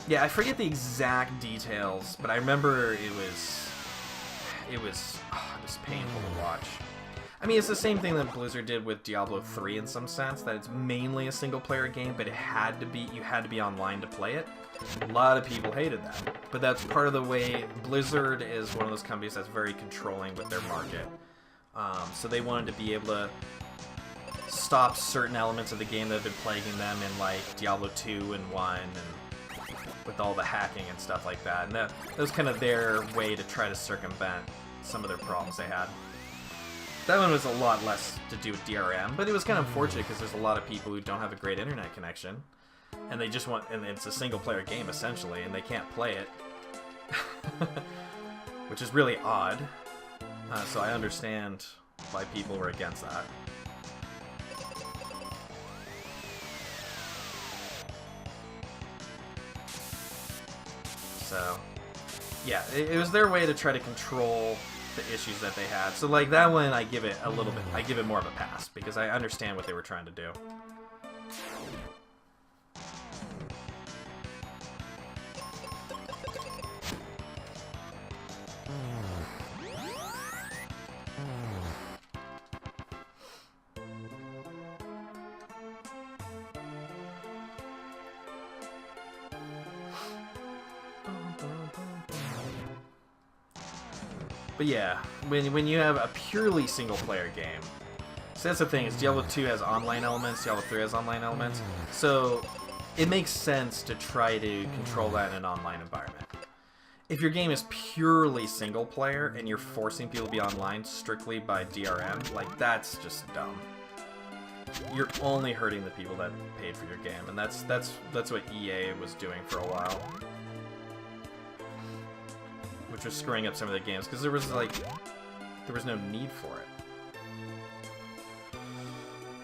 Yeah, I forget the exact details, but I remember it was painful to watch. I mean, it's the same thing that Blizzard did with Diablo 3 in some sense, that it's mainly a single-player game, but you had to be online to play it. A lot of people hated that, but that's part of the way. Blizzard is one of those companies that's very controlling with their market. So they wanted to be able to stop certain elements of the game that have been plaguing them in like Diablo 2 and 1, and with all the hacking and stuff like that. And that was kind of their way to try to circumvent some of their problems they had. That one was a lot less to do with DRM, but it was kind of unfortunate because there's a lot of people who don't have a great internet connection, and they just want, and it's a single-player game essentially, and they can't play it, which is really odd. So I understand why people were against that. So, yeah, it was their way to try to control the issues that they had. So like that one, I give it a little bit, I give it more of a pass because I understand what they were trying to do. But yeah, when you have a purely single-player game, so that's the thing, is Diablo 2 has online elements, Diablo 3 has online elements, so it makes sense to try to control that in an online environment. If your game is purely single-player and you're forcing people to be online strictly by DRM, like, that's just dumb. You're only hurting the people that paid for your game, and that's what EA was doing for a while. Which was screwing up some of the games, because there was no need for it.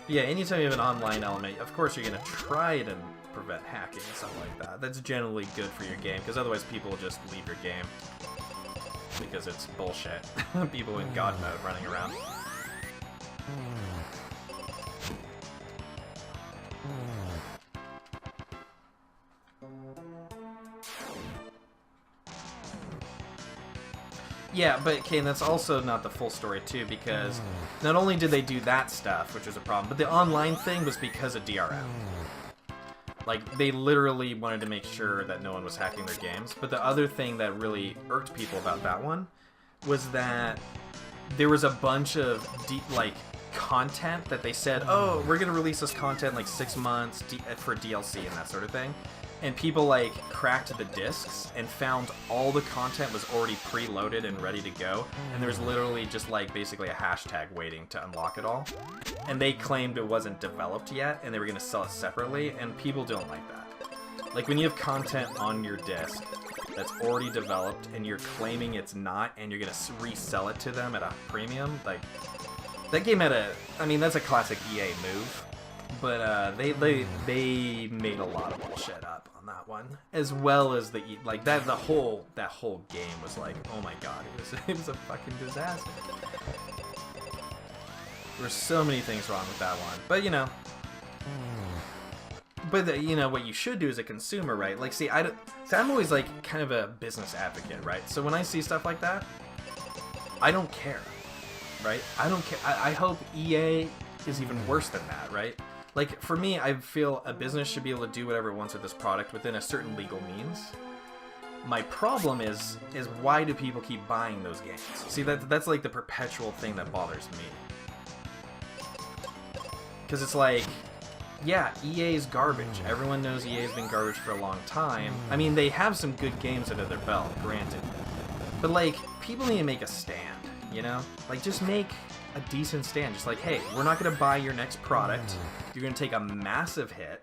Yeah, anytime you have an online element, of course you're going to try to prevent hacking and stuff like that. That's generally good for your game, because otherwise people will just leave your game. Because it's bullshit. People in God mode running around. Yeah, but Kane, that's also not the full story too, because not only did they do that stuff, which was a problem, but the online thing was because of DRM. Like, they literally wanted to make sure that no one was hacking their games, but the other thing that really irked people about that one was that there was a bunch of content that they said, oh, we're going to release this content in like 6 months for DLC and that sort of thing. and people like cracked the discs and found all the content was already preloaded and ready to go, and there was literally just like basically a hashtag waiting to unlock it all, and they claimed it wasn't developed yet and they were going to sell it separately, and people don't like that. Like when you have content on your disc that's already developed and you're claiming it's not, and you're going to resell it to them at a premium, like that game had I mean, that's a classic EA move. But they made a lot of bullshit up on that one, as well as the whole game was like, oh my god, it was a fucking disaster. There were so many things wrong with that one, but you know, you know what you should do as a consumer, right? Like, see, I'm always like kind of a business advocate, right? So when I see stuff like that, I don't care, right? I don't care. I hope EA is even worse than that, right? Like, for me, I feel a business should be able to do whatever it wants with this product within a certain legal means. My problem is why do people keep buying those games? See, that's like the perpetual thing that bothers me. Because it's like, yeah, EA's garbage. Everyone knows EA's been garbage for a long time. I mean, they have some good games under their belt, granted. But, like, people need to make a stand, you know? Like, just make a decent stand. Just like, hey, we're not going to buy your next product. You're going to take a massive hit.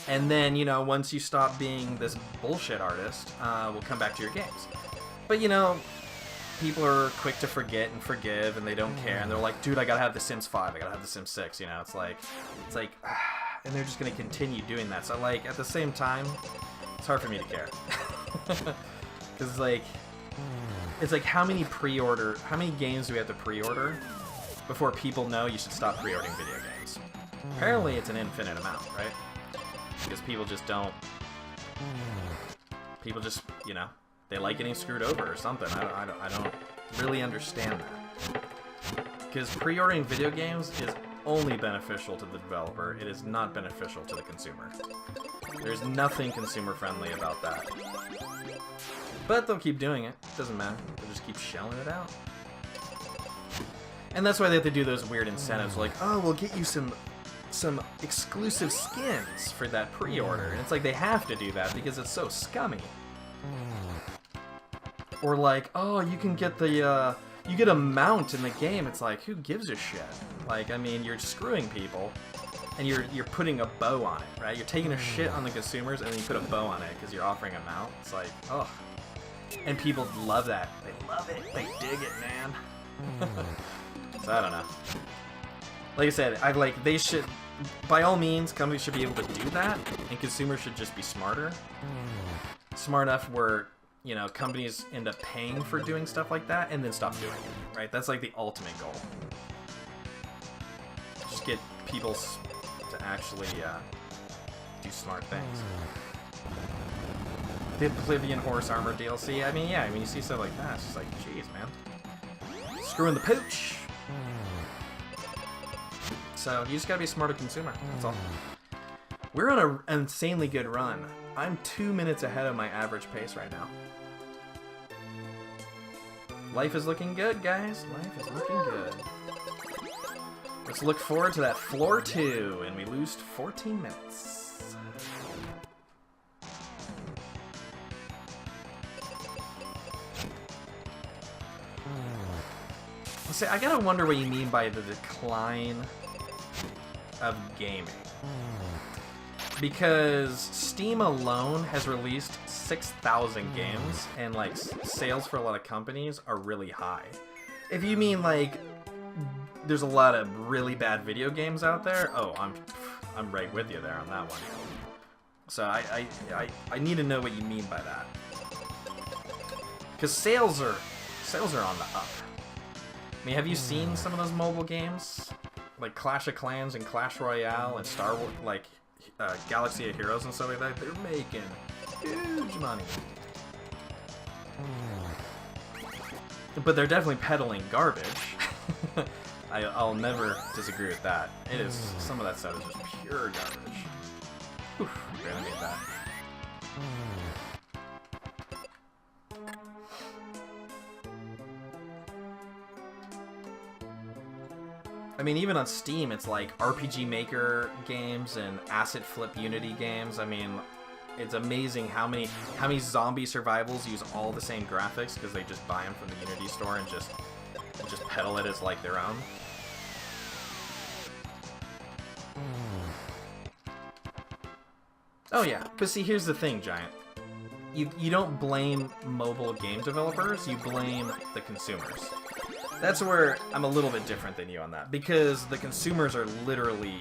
And then, you know, once you stop being this bullshit artist, we'll come back to your games. But, you know, people are quick to forget and forgive, and they don't care. And they're like, dude, I got to have The Sims 5. I got to have The Sims 6, you know? It's like, and they're just going to continue doing that. So, like, at the same time, it's hard for me to care. Because, like, it's like, how many games do we have to pre-order before people know you should stop pre-ordering video games? Apparently, it's an infinite amount, right? Because people just don't... People just, you know, they like getting screwed over or something. I don't really understand that. Because pre-ordering video games is only beneficial to the developer. It is not beneficial to the consumer. There's nothing consumer-friendly about that. But they'll keep doing it. Doesn't matter. They'll just keep shelling it out. And that's why they have to do those weird incentives, like, oh, we'll get you some exclusive skins for that pre-order. And it's like they have to do that because it's so scummy. Or like, oh, you can get the you get a mount in the game. It's like, who gives a shit? Like, I mean, you're screwing people, and you're putting a bow on it, right? You're taking a shit on the consumers, and then you put a bow on it because you're offering a mount. It's like, ugh. And people love that. They love it. They dig it, man. So I don't know. Like I said, they should, by all means, companies should be able to do that, and consumers should just be smarter. Smart enough where, you know, companies end up paying for doing stuff like that and then stop doing it, right? That's like the ultimate goal. Just get people to actually do smart things. The Oblivion Horse Armor DLC, I mean, yeah, when you see stuff like that, it's just like, jeez, man. Screwing the pooch! So, you just gotta be a smarter consumer, that's all. We're on an insanely good run. I'm 2 minutes ahead of my average pace right now. Life is looking good, guys. Life is looking good. Let's look forward to that floor 2, and we lose 14 minutes. See, I gotta wonder what you mean by the decline of gaming. Because Steam alone has released 6,000 games, and like sales for a lot of companies are really high. If you mean like there's a lot of really bad video games out there, oh, I'm right with you there on that one. So I need to know what you mean by that. Because sales are on the up. I mean, have you seen some of those mobile games? Like Clash of Clans and Clash Royale and Star Wars, like Galaxy of Heroes and stuff like that? They're making huge money. But they're definitely peddling garbage. I'll never disagree with that. It is, some of that stuff is just pure garbage. Oof, barely made that. I mean, even on Steam, it's like RPG Maker games and Asset Flip Unity games. I mean, it's amazing how many zombie survivals use all the same graphics because they just buy them from the Unity store and just peddle it as like their own. Oh yeah, but see, here's the thing, Giant. You don't blame mobile game developers, you blame the consumers. That's where I'm a little bit different than you on that, because the consumers are literally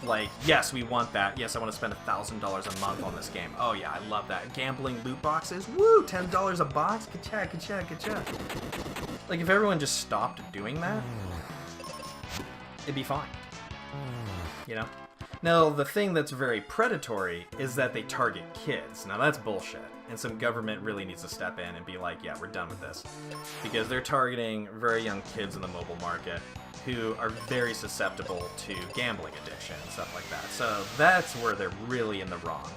like, yes, we want that. Yes, I want to spend $1,000 a month on this game. Oh yeah, I love that. Gambling loot boxes, woo, $10 a box, ka-cha, ka-cha, ka-cha. Like, if everyone just stopped doing that, it'd be fine. You know? Now, the thing that's very predatory is that they target kids. Now, that's bullshit. And some government really needs to step in and be like, yeah, we're done with this. Because they're targeting very young kids in the mobile market who are very susceptible to gambling addiction and stuff like that. So that's where they're really in the wrong.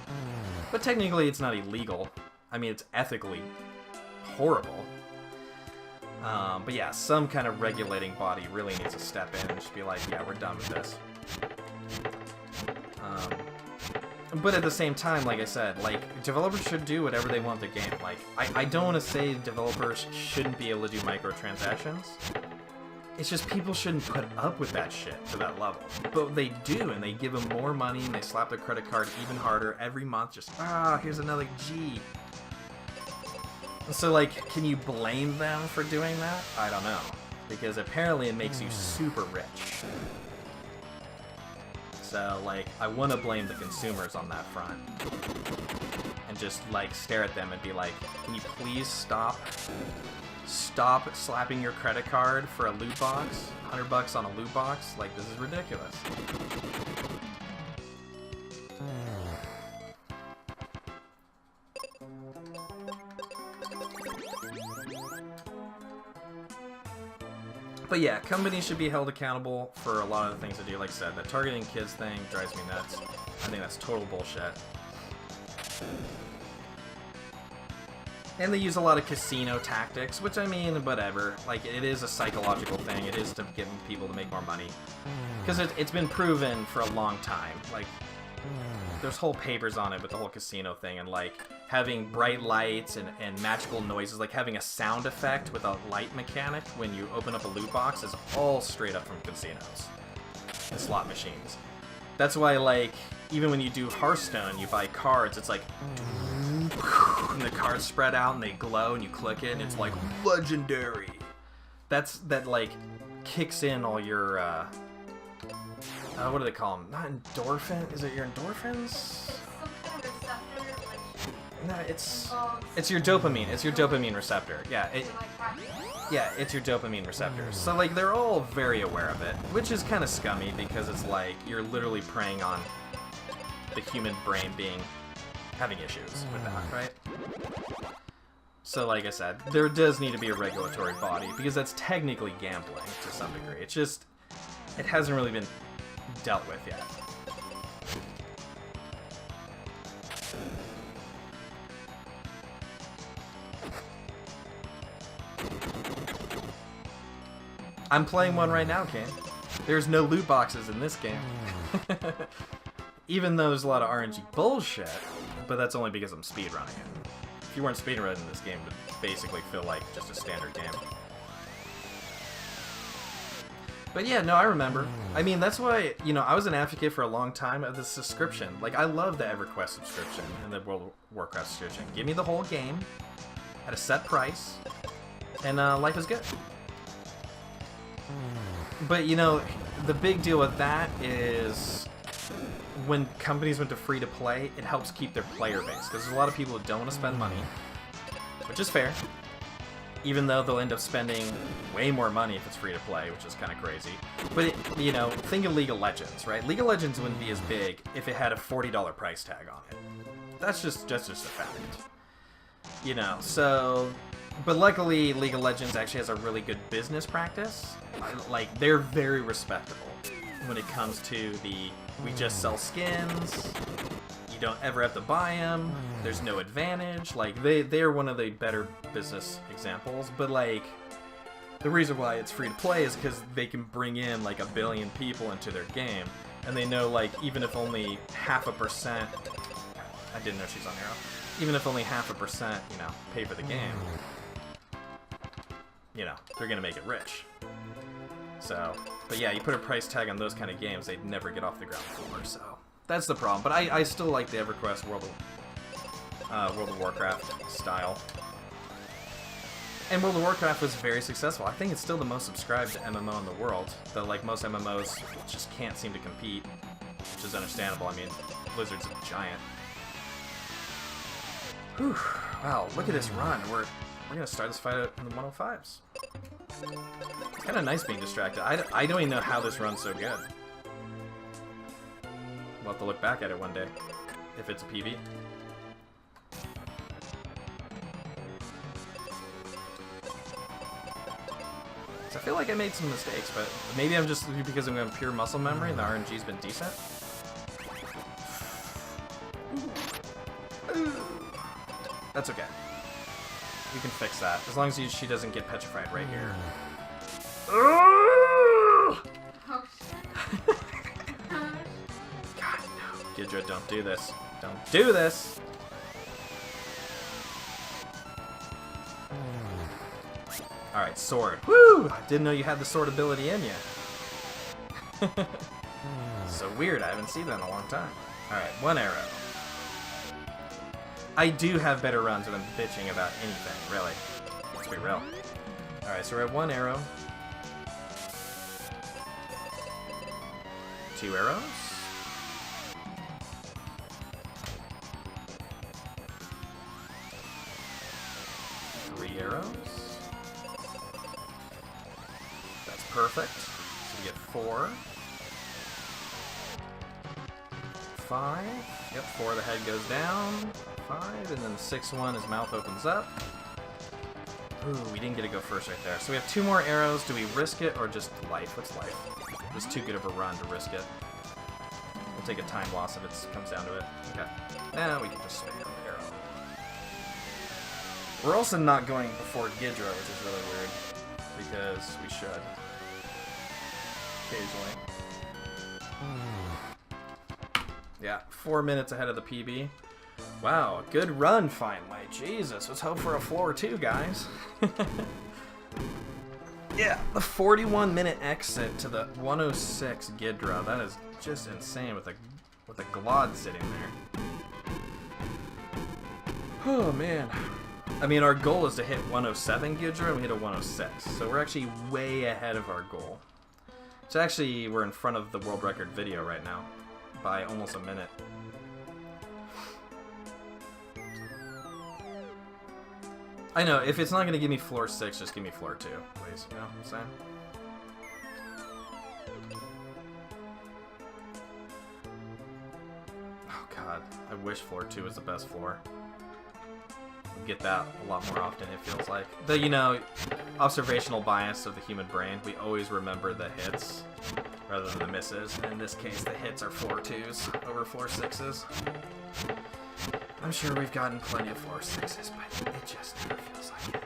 But technically, it's not illegal. I mean, it's ethically horrible. But yeah, some kind of regulating body really needs to step in and just be like, yeah, we're done with this. But at the same time, like I said, like, developers should do whatever they want their game. Like, I don't want to say developers shouldn't be able to do microtransactions. It's just people shouldn't put up with that shit to that level. But they do, and they give them more money, and they slap their credit card even harder every month. Just, here's another G. So, like, can you blame them for doing that? I don't know. Because apparently it makes you super rich. So, like, I want to blame the consumers on that front. And just, like, stare at them and be like, can you please stop slapping your credit card for a loot box? $100 on a loot box? Like, this is ridiculous. But yeah, companies should be held accountable for a lot of the things they do. Like I said, the targeting kids thing drives me nuts. I think that's total bullshit. And they use a lot of casino tactics, which, I mean, whatever. Like, it is a psychological thing. It is to get people to make more money. Because it's been proven for a long time. Like, there's whole papers on it with the whole casino thing, and like having bright lights and magical noises, like having a sound effect with a light mechanic when you open up a loot box is all straight up from casinos and slot machines. That's why, like, even when you do Hearthstone, you buy cards, it's like, and the cards spread out and they glow and you click it and it's like legendary. That like kicks in all your what do they call them? Not endorphin? Is it your endorphins? Some kind of receptor, like, No, it's your dopamine. It's your dopamine receptor. Yeah, it's your dopamine receptors. So like they're all very aware of it, which is kind of scummy because it's like you're literally preying on the human brain having issues with that, right? So like I said, there does need to be a regulatory body because that's technically gambling to some degree. It's just it hasn't really been dealt with yet. I'm playing one right now, Kane. There's no loot boxes in this game. Even though there's a lot of RNG bullshit, but that's only because I'm speedrunning it. If you weren't speedrunning this game, it would basically feel like just a standard game. But yeah, no, I remember. I mean, that's why, you know, I was an advocate for a long time of the subscription. Like, I love the EverQuest subscription and the World of Warcraft subscription. Give me the whole game at a set price, and life is good. But, you know, the big deal with that is when companies went to free-to-play, it helps keep their player base. Because there's a lot of people who don't want to spend money, which is fair. Even though they'll end up spending way more money if it's free-to-play, which is kind of crazy. But, you know, think of League of Legends, right? League of Legends wouldn't be as big if it had a $40 price tag on it. That's just a fact. You know, so... But luckily, League of Legends actually has a really good business practice. Like, they're very respectable when it comes to the, we just sell skins, you don't ever have to buy them, there's no advantage. Like, they are one of the better business examples. But, like, the reason why it's free to play is because they can bring in, like, 1 billion people into their game. And they know, like, even if only 0.5%, I didn't know she's on Arrow. Even if only 0.5%, you know, pay for the game, you know, they're gonna make it rich. So, but yeah, you put a price tag on those kind of games, they'd never get off the ground floor. So that's the problem. But I still like the EverQuest World of Warcraft style. And World of Warcraft was very successful. I think it's still the most subscribed MMO in the world. Though, like, most MMOs just can't seem to compete, which is understandable. I mean, Blizzard's a giant. Whew. Wow, look at this run. We're gonna start this fight in the 105s. It's kind of nice being distracted. I don't even know how this run's so good. We'll have to look back at it one day, if it's a PV. So I feel like I made some mistakes, but maybe I'm just because I'm going pure muscle memory and the RNG's been decent. That's okay. We can fix that. As long as she doesn't get petrified right here. Oh shit. God, no. Gidra, don't do this. Don't do this! Alright, sword. Woo! I didn't know you had the sword ability in you. So weird, I haven't seen that in a long time. Alright, 1 arrow. I do have better runs when I'm bitching about anything, really. Let's be real. Alright, so we're at 1 arrow. 2 arrows. 3 arrows. That's perfect. So we get 4. 5. Yep, 4 the head goes down. 5, and then the 6th one, his mouth opens up. Ooh, we didn't get to go first right there. So we have 2 more arrows. Do we risk it or just life? What's life? It's too good of a run to risk it. We'll take a time loss if it comes down to it. Okay. Now we can just spam the arrow. We're also not going before Gidra, which is really weird. Because we should. Occasionally. Yeah, 4 minutes ahead of the PB. Wow, good run finally. Jesus, let's hope for a floor 2, guys. Yeah, the 41-minute exit to the 106 Gidra. That is just insane with a Glod sitting there. Oh man. I mean, our goal is to hit 107 Gidra, and we hit a 106. So we're actually way ahead of our goal. So actually, we're in front of the world record video right now by almost a minute. I know, if it's not going to give me floor 6, just give me floor 2, please. You know what I'm saying? Oh god, I wish floor 2 was the best floor. We get that a lot more often, it feels like. The, you know, observational bias of the human brain, we always remember the hits rather than the misses. And in this case, the hits are floor 2s over floor 6s. I'm sure we've gotten plenty of floor 6s, but it just never feels like it.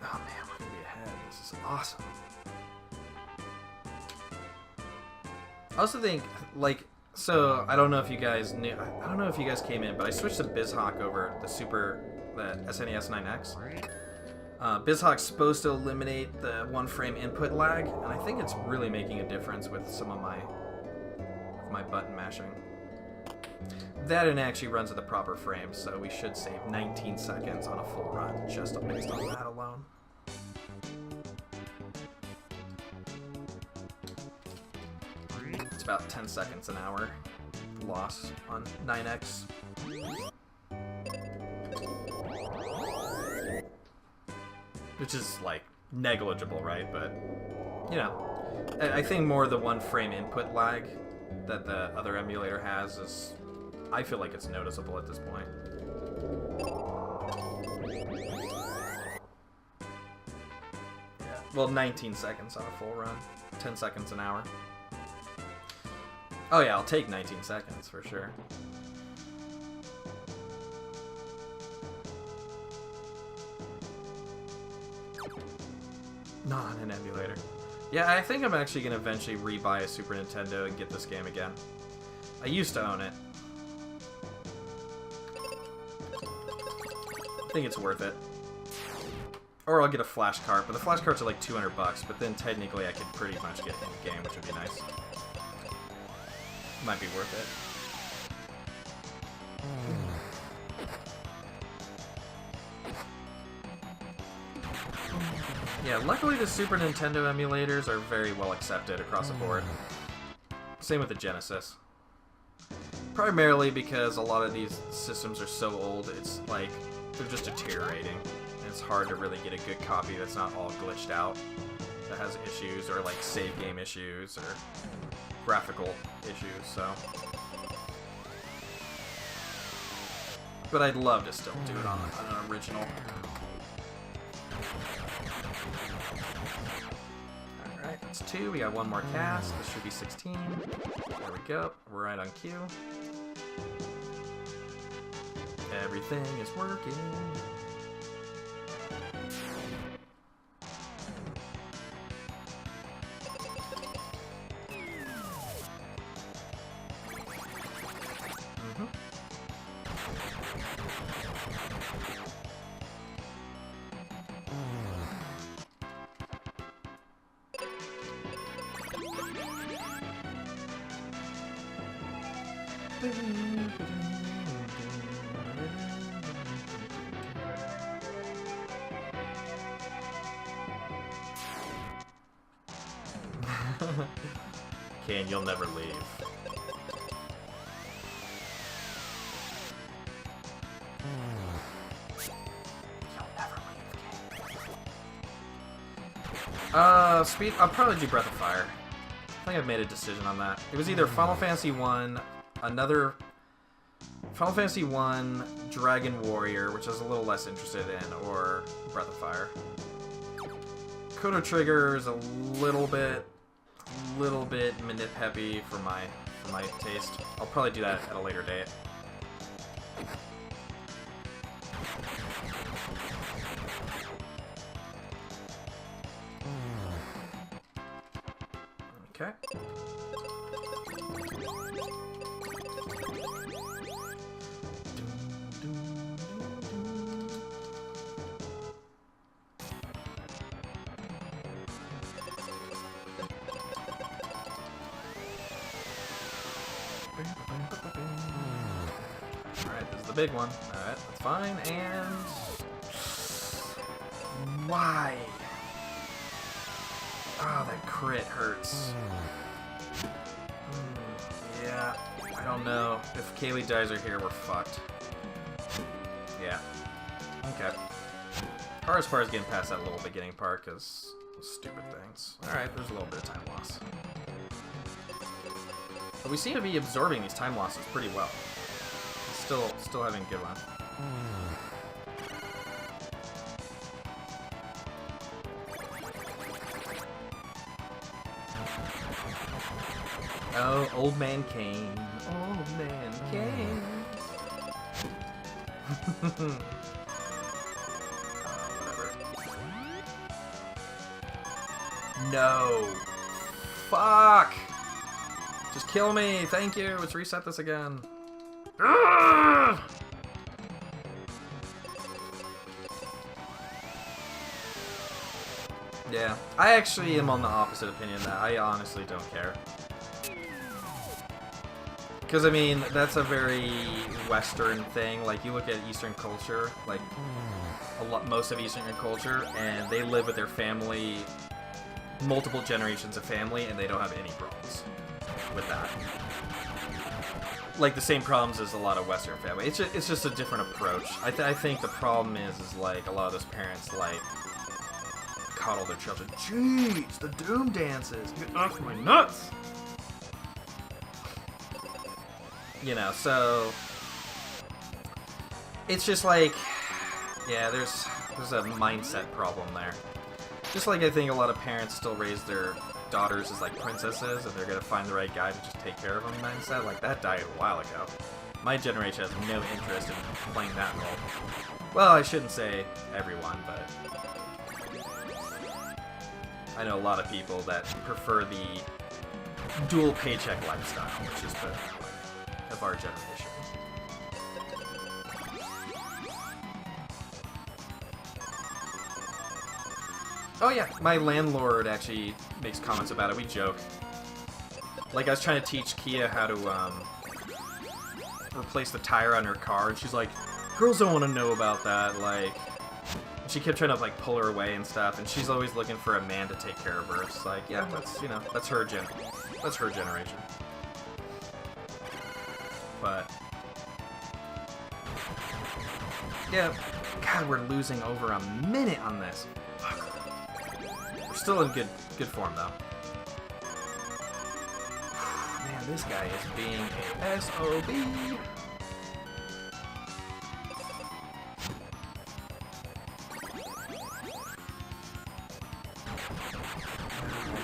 Oh man, we're gonna be ahead. This is awesome. I also think, like, so I don't know if you guys knew. I don't know if you guys came in, but I switched to BizHawk over the SNES 9X. BizHawk's supposed to eliminate the 1-frame input lag, and I think it's really making a difference with some of my button mashing. That and actually runs at the proper frame, so we should save 19 seconds on a full run just based on that alone. It's about 10 seconds an hour loss on 9X. Which is, like, negligible, right? But, you know, I think more the 1-frame input lag that the other emulator has is, I feel like it's noticeable at this point. Yeah, well, 19 seconds on a full run, 10 seconds an hour. Oh yeah, I'll take 19 seconds for sure. Not on an emulator. Yeah, I think I'm actually going to eventually rebuy a Super Nintendo and get this game again. I used to own it. I think it's worth it. Or I'll get a flash cart, but the flash carts are like $200, but then technically I could pretty much get in the game, which would be nice. Might be worth it. Yeah, luckily the Super Nintendo emulators are very well accepted across the board. Same with the Genesis. Primarily because a lot of these systems are so old, it's like, they're just deteriorating. And it's hard to really get a good copy that's not all glitched out, that has issues, or like save game issues, or graphical issues, so. But I'd love to still do it on an original. Alright, that's 2. We got 1 more cast. This should be 16. There we go. We're right on cue. Everything is working. Kane, you'll never leave. Speed. I'll probably do Breath of Fire. I think I've made a decision on that. It was either Final Fantasy 1, another Final Fantasy 1, Dragon Warrior, which I was a little less interested in, or Breath of Fire. Chrono Trigger is a little bit manip heavy for my taste. I'll probably do that at a later date. Okay. Alright, this is the big one. Alright, that's fine, and... Why? Oh, that crit hurts. Yeah, I don't know. If Kaylee dies right here, we're fucked. Yeah. Okay. Hardest part is getting past that little beginning part, because stupid things. Alright, there's a little bit of time loss. But we seem to be absorbing these time losses pretty well. Still having a good one. Oh, Old Man Kane. Old Man Kane. Whatever. No. Fuck. Just kill me. Thank you. Let's reset this again. Yeah, I actually am on the opposite opinion that I honestly don't care. Because, I mean, that's a very Western thing. Like, you look at Eastern culture, like, most of Eastern culture, and they live with their family, multiple generations of family, and they don't have any problems with that. Like, the same problems as a lot of Western family. It's just a different approach. I think the problem is like, a lot of those parents, like, coddle their children. Jeez, the Doom dances! Get off my nuts! You know, so... It's just like... Yeah, there's a mindset problem there. Just like I think a lot of parents still raise their daughters as like princesses, and they're gonna find the right guy to just take care of them mindset. Like, that died a while ago. My generation has no interest in playing that role. Well, I shouldn't say everyone, but... I know a lot of people that prefer the dual paycheck lifestyle, which is the of our generation. Oh yeah, my landlord actually makes comments about it. We joke. Like, I was trying to teach Kia how to replace the tire on her car, and she's like, girls don't want to know about that, like... She kept trying to, like, pull her away and stuff, and she's always looking for a man to take care of her. It's like, yeah, that's, you know, that's her generation. But... yeah, God, we're losing over a minute on this. We're still in good form, though. Man, this guy is being a SOB.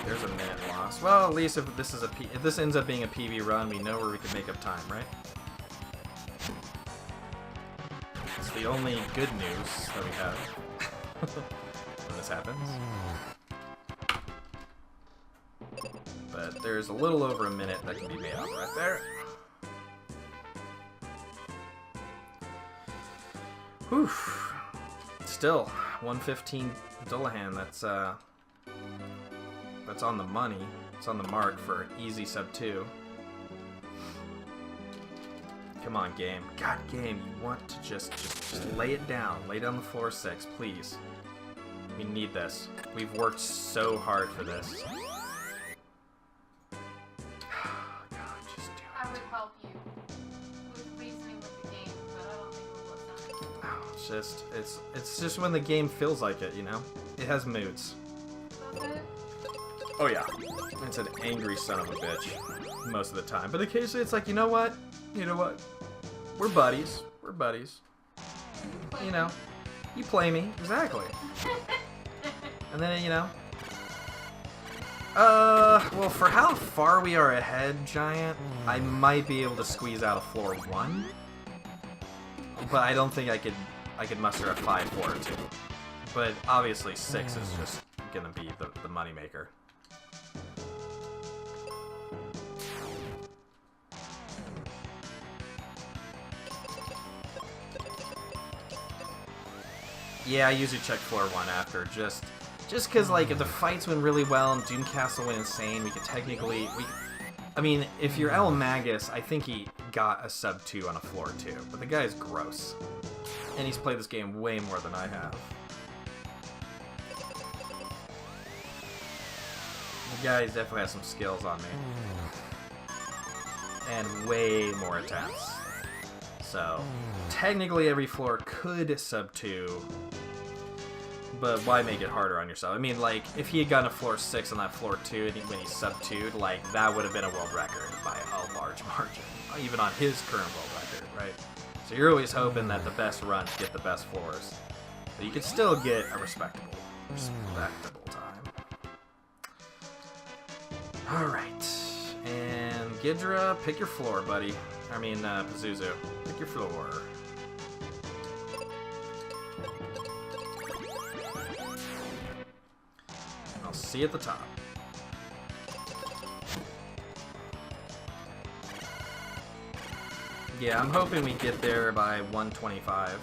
There's a minute loss. Well, at least if this is if this ends up being a PB run, we know where we can make up time, right? It's the only good news that we have when this happens. But there's a little over a minute that can be made up right there. Whew. Still, 115 Dullahan. That's on the money. It's on the mark for an easy sub 2. Come on, game. God, game, you want to just lay it down. Lay down the floor 6, please. We need this. We've worked so hard for this. God, just do it. I would help you with reasoning with the game, but I don't think we'll listen. Oh, it's just when the game feels like it, you know? It has moods. Does it? Oh yeah. It's an angry son of a bitch most of the time. But occasionally it's like, you know what? You know what? We're buddies. We're buddies. You know, you play me. Exactly. And then, you know. Well, for how far we are ahead, Giant, I might be able to squeeze out a floor 1. But I don't think I could muster a 5, 4, or 2. But obviously 6 is just gonna be the moneymaker. Yeah, I usually check floor 1 after, just because, like, if the fights went really well and Doomcastle went insane, we could technically... I mean, if you're El Magus, I think he got a sub 2 on a floor 2, but the guy's gross. And he's played this game way more than I have. The guy definitely has some skills on me. And way more attempts. So, technically every floor could sub 2, but why make it harder on yourself? I mean, like, if he had gotten a floor 6 on that floor 2 and when he sub 2'd, like, that would have been a world record by a large margin. Even on his current world record, right? So you're always hoping that the best runs get the best floors. But you could still get a respectable time. Alright. And Ghidra, pick your floor, buddy. I mean, Pazuzu. Pick your floor. I'll see you at the top. Yeah, I'm hoping we get there by 125.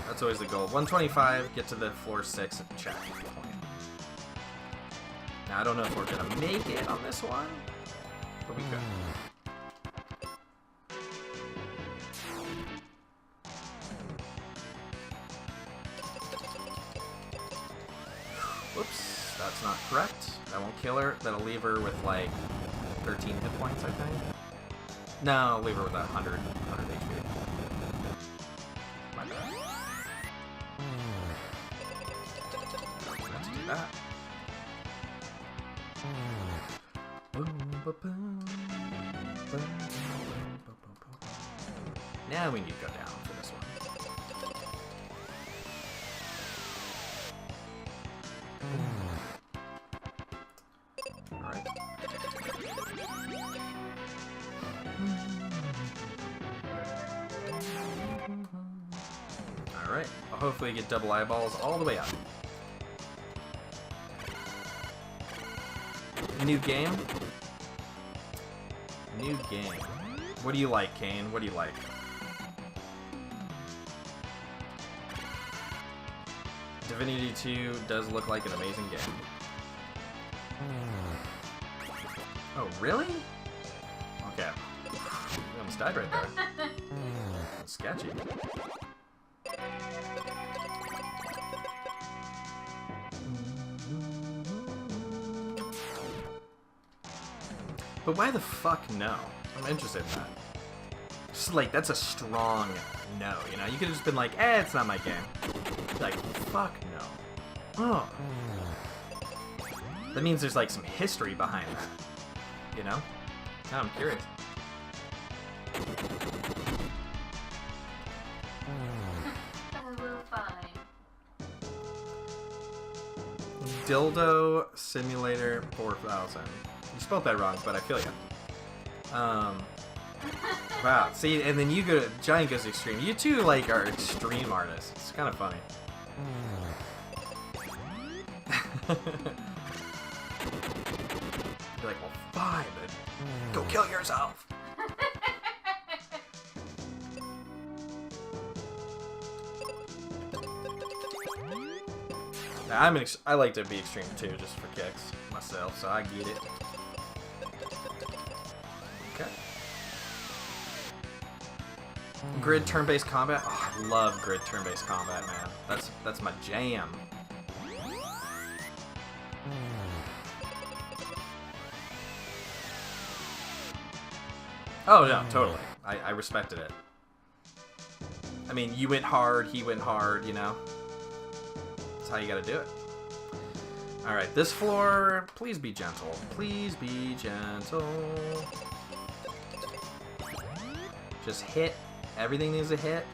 That's always the goal. 125, get to the floor 6 and check. Now, I don't know if we're going to make it on this one, but we could. Whoops, that's not correct. That won't kill her. That'll leave her with like 13 hit points, I think. No, I'll leave her with 100 HP. My bad. Let's do that. Now we need to go down for this one. Alright. Alright. I'll hopefully get double eyeballs all the way up. New game? New game. What do you like, Kane? What do you like? Divinity 2 does look like an amazing game. Oh, really? Okay. We almost died right there. That's sketchy. But why the fuck no? I'm interested in that. Just like, that's a strong no, you know? You could have just been like, it's not my game. Like, fuck no. Oh. That means there's like some history behind that. You know? Now I'm curious. I will find. Dildo Simulator 4000. You spelled that wrong, but I feel you. Wow. See, and then you go to Giant goes extreme. You two like are extreme artists. It's kind of funny. You're like, well, fine, but go kill yourself. I like to be extreme too, just for kicks myself, so I get it. Okay. Grid turn-based combat. Oh, I love grid turn-based combat, man. That's my jam. Oh no, totally. I respected it. I mean, you went hard, he went hard, you know? That's how you gotta do it. Alright, this floor, please be gentle. Please be gentle. Just hit. Everything needs a hit.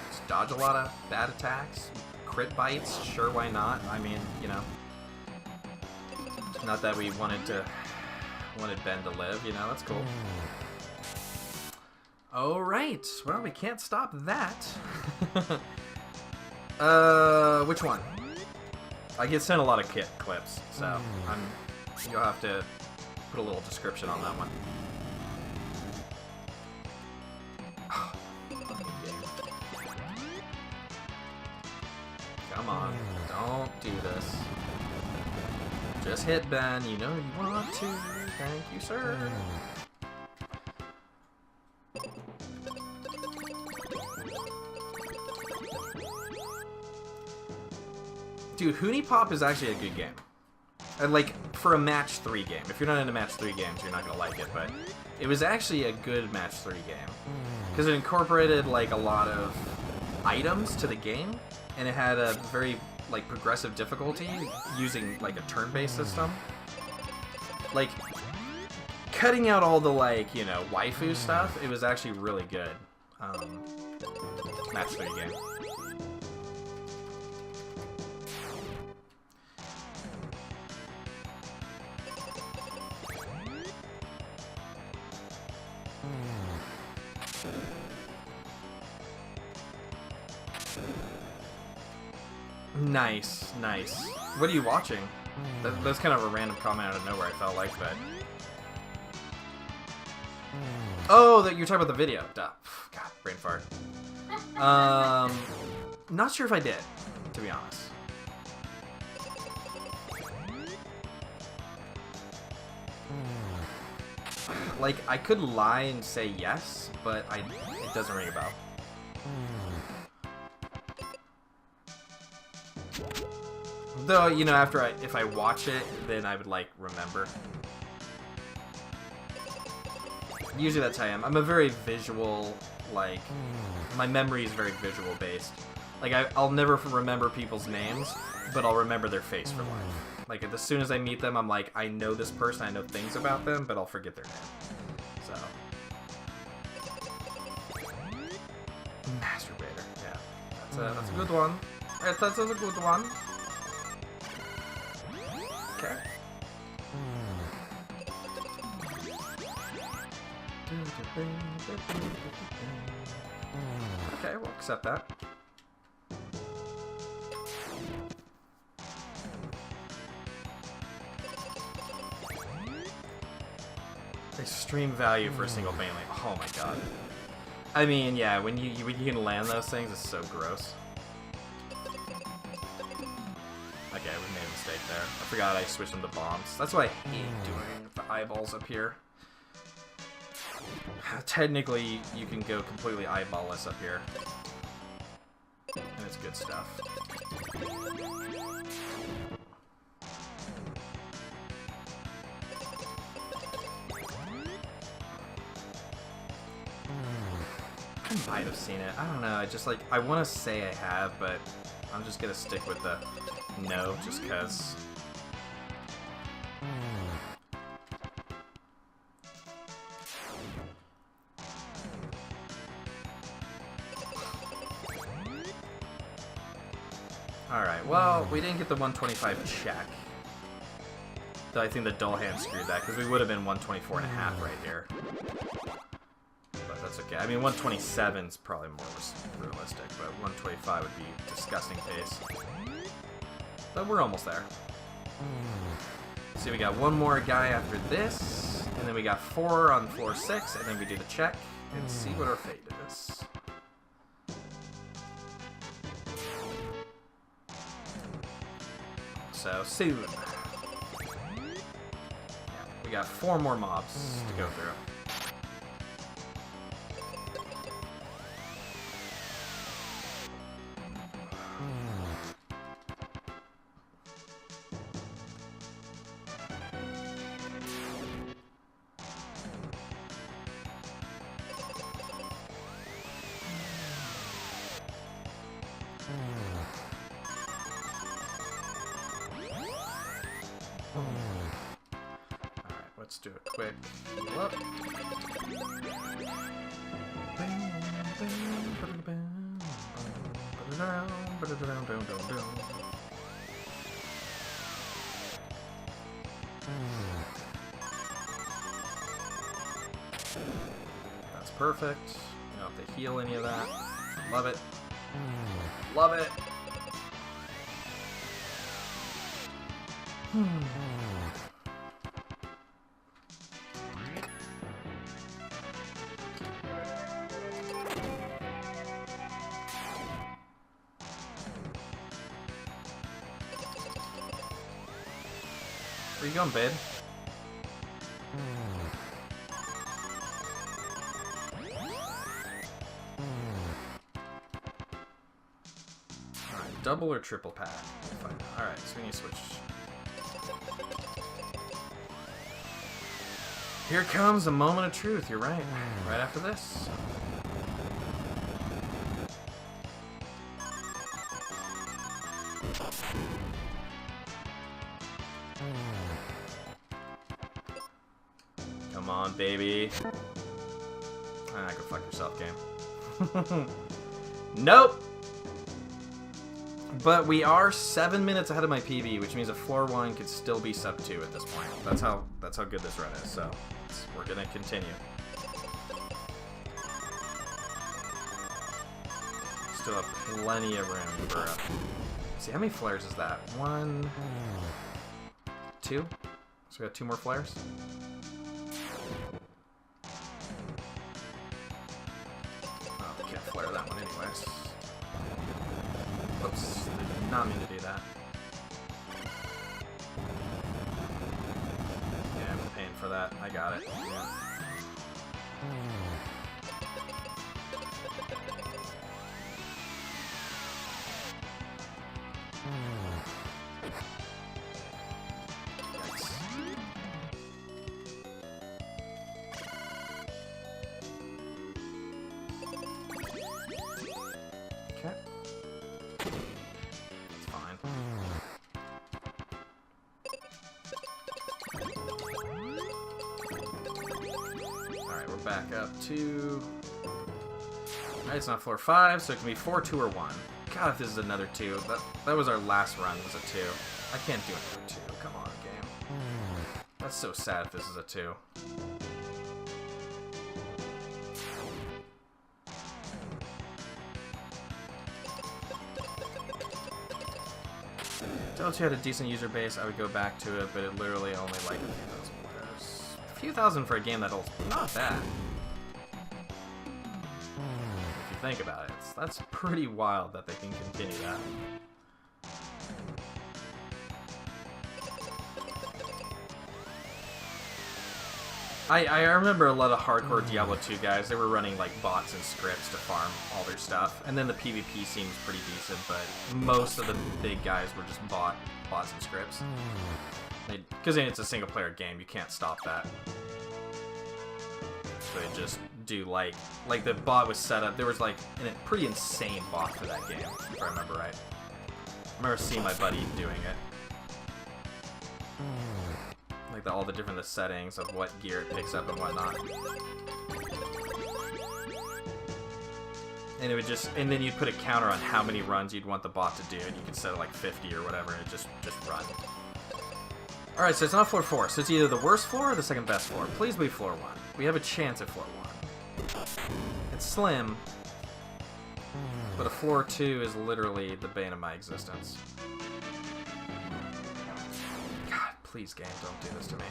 Just dodge a lot of bad attacks. Crit bites, sure, why not? I mean, you know. Not that we wanted Ben to live, you know, that's cool. Alright, well, we can't stop that. Which one? I get sent a lot of clips, so you'll have to put a little description on that one. Come on, don't do this. Just hit Ben, you know you want to. Thank you, sir. Dude, Hoonie Pop is actually a good game. And like, for a match 3 game. If you're not into match 3 games, you're not gonna like it, but it was actually a good match 3 game. Because it incorporated like a lot of items to the game, and it had a very like progressive difficulty using like a turn-based system. Like, cutting out all the like, you know, waifu stuff, it was actually really good. Match 3 game. Nice, nice. What are you watching? That's kind of a random comment out of nowhere, I felt like, but... Oh, that you're talking about the video. Duh. God, brain fart. Not sure if I did, to be honest. Like, I could lie and say yes, but it doesn't ring a bell. Though, you know, if I watch it, then I would, like, remember. Usually that's how I am. I'm a very visual, like, my memory is very visual based. Like, I'll never remember people's names, but I'll remember their face for life. Like, as soon as I meet them, I'm like, I know this person, I know things about them, but I'll forget their name. So. Masturbator, yeah. That's a good one. That's a good one. Okay. Okay, we'll accept that. Extreme value for a single baneling. Oh my god. I mean, yeah, when you can land those things, it's so gross. Okay, we made a mistake there. I forgot I switched them to bombs. That's why I hate doing the eyeballs up here. Technically, you can go completely eyeballless up here. And it's good stuff. I might have seen it. I don't know. I just like, I want to say I have, but I'm just going to stick with the no, just because. Alright, well, we didn't get the 125 check. So I think the dull hand screwed that, because we would have been 124 and a half right here. But that's okay. I mean, 127 is probably more realistic, but 125 would be disgusting pace. But we're almost there. See, we got one more guy after this, and then we got 4 on floor 6, and then we do the check, and see what our fate is. So, soon. Yeah, we got 4 more mobs to go through. Alright, let's do a quick heal up. That's perfect. You don't have to heal any of that. Love it. Love it. Where you going, babe? Alright, double or triple pack? Alright, so we need to switch. Here comes the moment of truth, you're right. Right after this. Come on, baby. Ah, go fuck yourself, game. Nope! But we are 7 minutes ahead of my PB, which means a floor 1 could still be sub 2 at this point. That's how good this run is, so we're gonna continue. Still have plenty of room for see, how many flares is that? 1, 2? So we got 2 more flares? Oh, we can't flare that one anyways. Oops, did not mean to do that. Yeah, I'm paying for that. I got it. Yeah. Okay. That's fine. Alright, we're back up to... Alright, it's not floor 5, so it can be 4, 2, or 1. God, if this is another 2. That was our last run, was a 2. I can't do another 2. Come on, game. That's so sad if this is a 2. If you had a decent user base, I would go back to it, but it literally only like a a few thousand for a game that'll not bad. If you think about it, that's pretty wild that they can continue that. I remember a lot of hardcore Diablo 2 guys, they were running like bots and scripts to farm all their stuff, and then the PvP seems pretty decent, but most of the big guys were just bots and scripts. Because it's a single player game, you can't stop that. So they just do like the bot was set up, there was like a pretty insane bot for that game, if I remember right. I remember seeing my buddy doing it. Like all the different settings of what gear it picks up and whatnot. And it would just, and then you'd put a counter on how many runs you'd want the bot to do, and you could set it like 50 or whatever, and it just run. Alright, so it's not floor 4, so it's either the worst floor or the second best floor. Please be floor 1. We have a chance at floor 1. It's slim, but a floor 2 is literally the bane of my existence. Please, game, don't do this to me.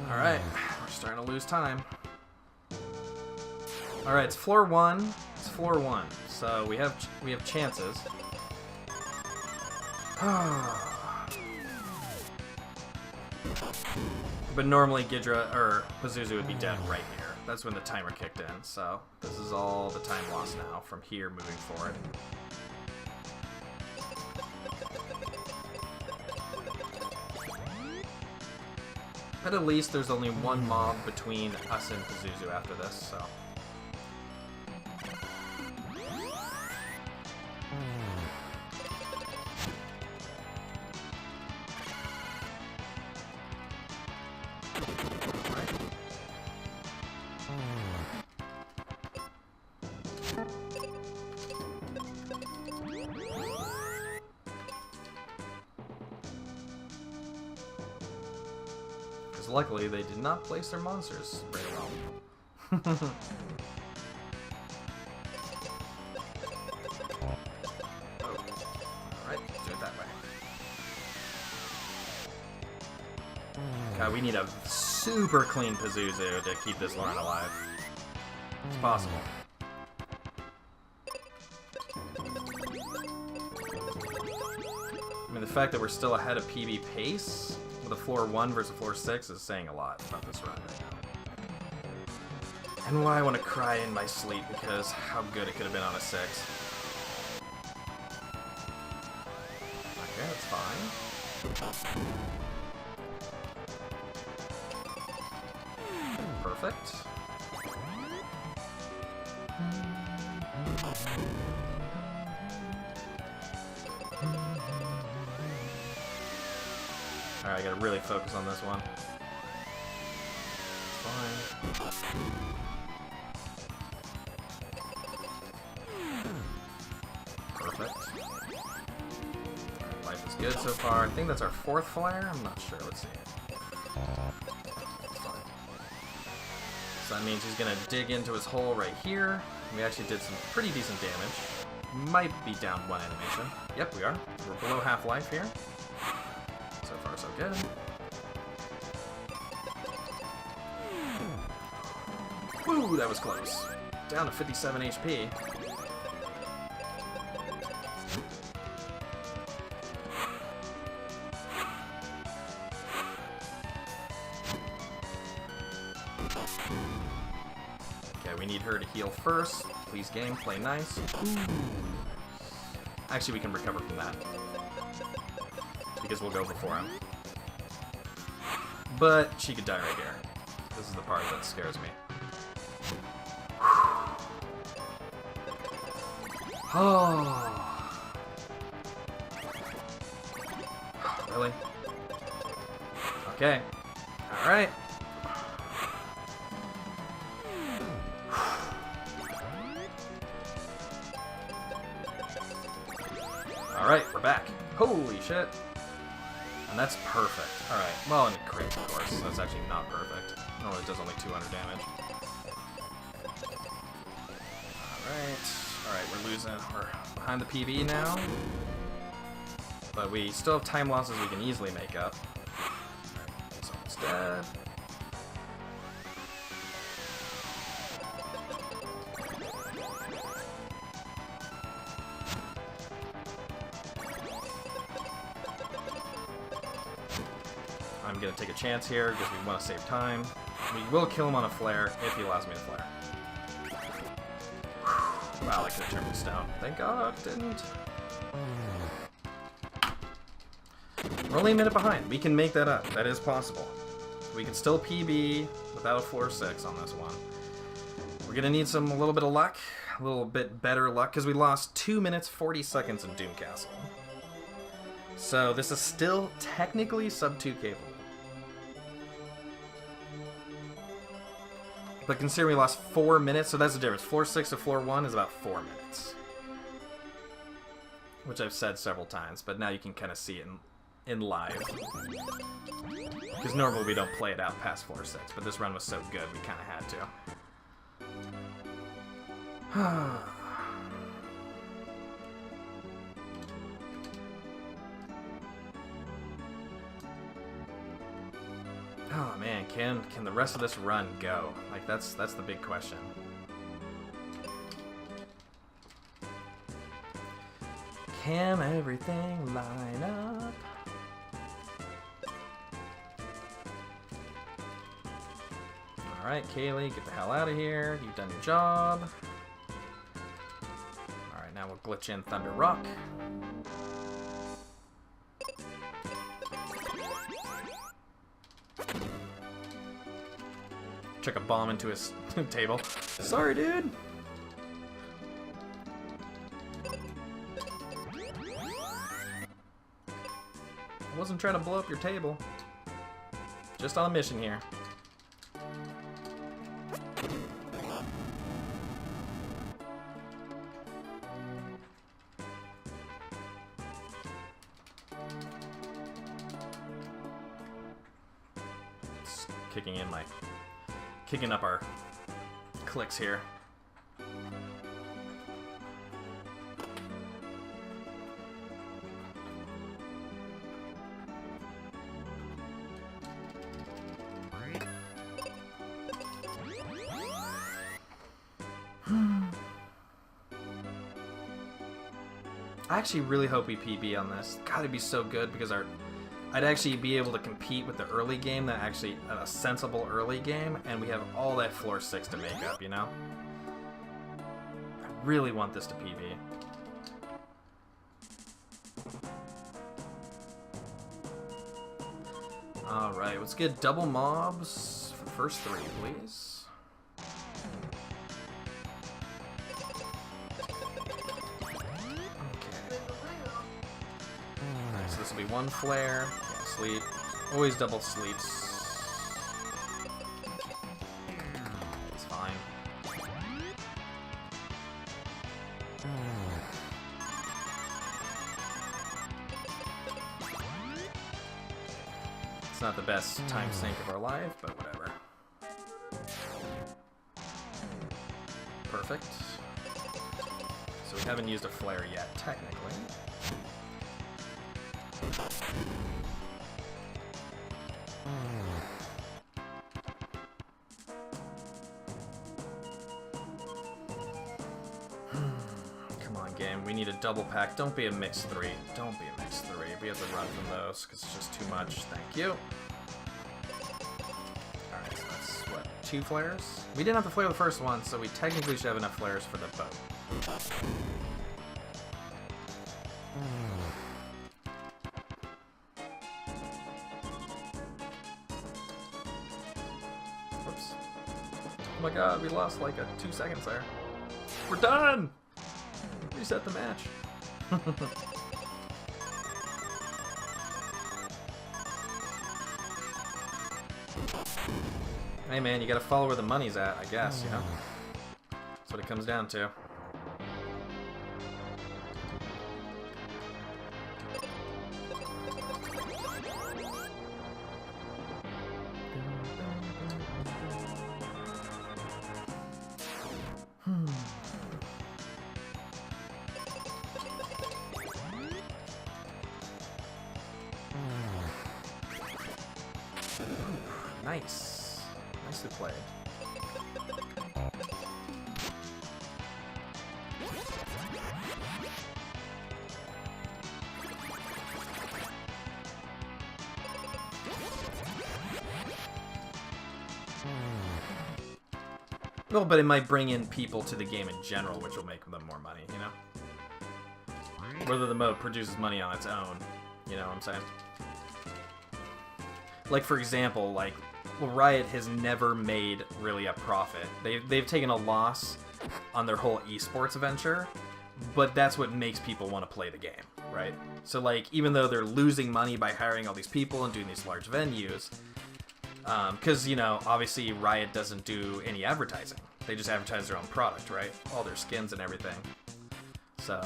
Alright, we're starting to lose time. Alright, it's floor 1. It's floor 1. So we have chances. But normally Ghidra or Pazuzu would be dead right here. That's when the timer kicked in. So this is all the time lost now from here moving forward. But at least there's only one mob between us and Pazuzu after this, so. Luckily, they did not place their monsters very well. Alright, do it that way. God, we need a super clean Pazuzu to keep this line alive. It's possible. I mean, the fact that we're still ahead of PB pace the floor 1 versus floor 6 is saying a lot about this run right now. And why I want to cry in my sleep because how good it could have been on a 6. Okay, that's fine. Perfect. Alright, I gotta really focus on this one. It's fine. Perfect. Life is good so far. I think that's our 4th flare? I'm not sure. Let's see. It's fine. So that means he's gonna dig into his hole right here. We actually did some pretty decent damage. Might be down 1 animation. Yep, we are. We're below half life here. So far, so good. Woo, that was close. Down to 57 HP. Okay, we need her to heal first. Please, game, play nice. Ooh. Actually, we can recover from that. because we'll go before him. But she could die right here. This is the part that scares me. Oh. Really? Okay. Alright. Alright, we're back. Holy shit. And that's perfect. Alright, well, and it crits, of course. That's actually not perfect. No, it does only 200 damage. Alright, we're losing. We're behind the PB now. But we still have time losses we can easily make up. Alright, he's almost dead. I'm gonna take a chance here because we want to save time. We will kill him on a flare if he allows me to flare. Wow, that could have turned me down. Thank God it didn't. We're only a minute behind. We can make that up. That is possible. We can still PB without a floor 6 on this one. We're gonna need a little bit of luck, a little bit better luck, because we lost 2 minutes 40 seconds in Doom Castle. So this is still technically sub 2 capable. But consider we lost 4 minutes, so that's the difference. Floor 6 to floor 1 is about 4 minutes. Which I've said several times, but now you can kind of see it in live. Because normally we don't play it out past floor 6, but this run was so good we kind of had to. Oh man, can the rest of this run go? Like that's the big question. Can everything line up? Alright, Kaylee, get the hell out of here. You've done your job. Alright, now we'll glitch in Thunder Rock. Chuck a bomb into his table. Sorry, dude. I wasn't trying to blow up your table. Just on a mission here. It's kicking up our clicks here. I actually really hope we PB on this. God, it'd be so good because I'd actually be able to compete with the early game, that actually a sensible early game, and we have all that floor 6 to make up, you know? I really want this to PB. Alright, let's get double mobs for the first 3, please. This will be 1 flare. Can't sleep. Always double sleeps. It's fine. It's not the best time sink of our life, but whatever. Perfect. So we haven't used a flare yet, technically. Come on, game. We need a double pack. Don't be a mixed 3. Don't be a mixed 3. We have to run from those because it's just too much. Thank you. Alright, so that's, what, 2 flares? We didn't have to flare the first one, so we technically should have enough flares for the boat. Oh my god, we lost like 2 seconds there. We're done! Reset the match. Hey man, you gotta follow where the money's at, I guess, you know? That's what it comes down to. Nice. Nicely played. Well, but it might bring in people to the game in general, which will make them more money, you know? Whether the mode produces money on its own, you know what I'm saying? Like, for example, like, well, Riot has never made really a profit. They've taken a loss on their whole esports venture, but that's what makes people want to play the game, right? So, like, even though they're losing money by hiring all these people and doing these large venues, because, you know, obviously Riot doesn't do any advertising. They just advertise their own product, right? All their skins and everything. So,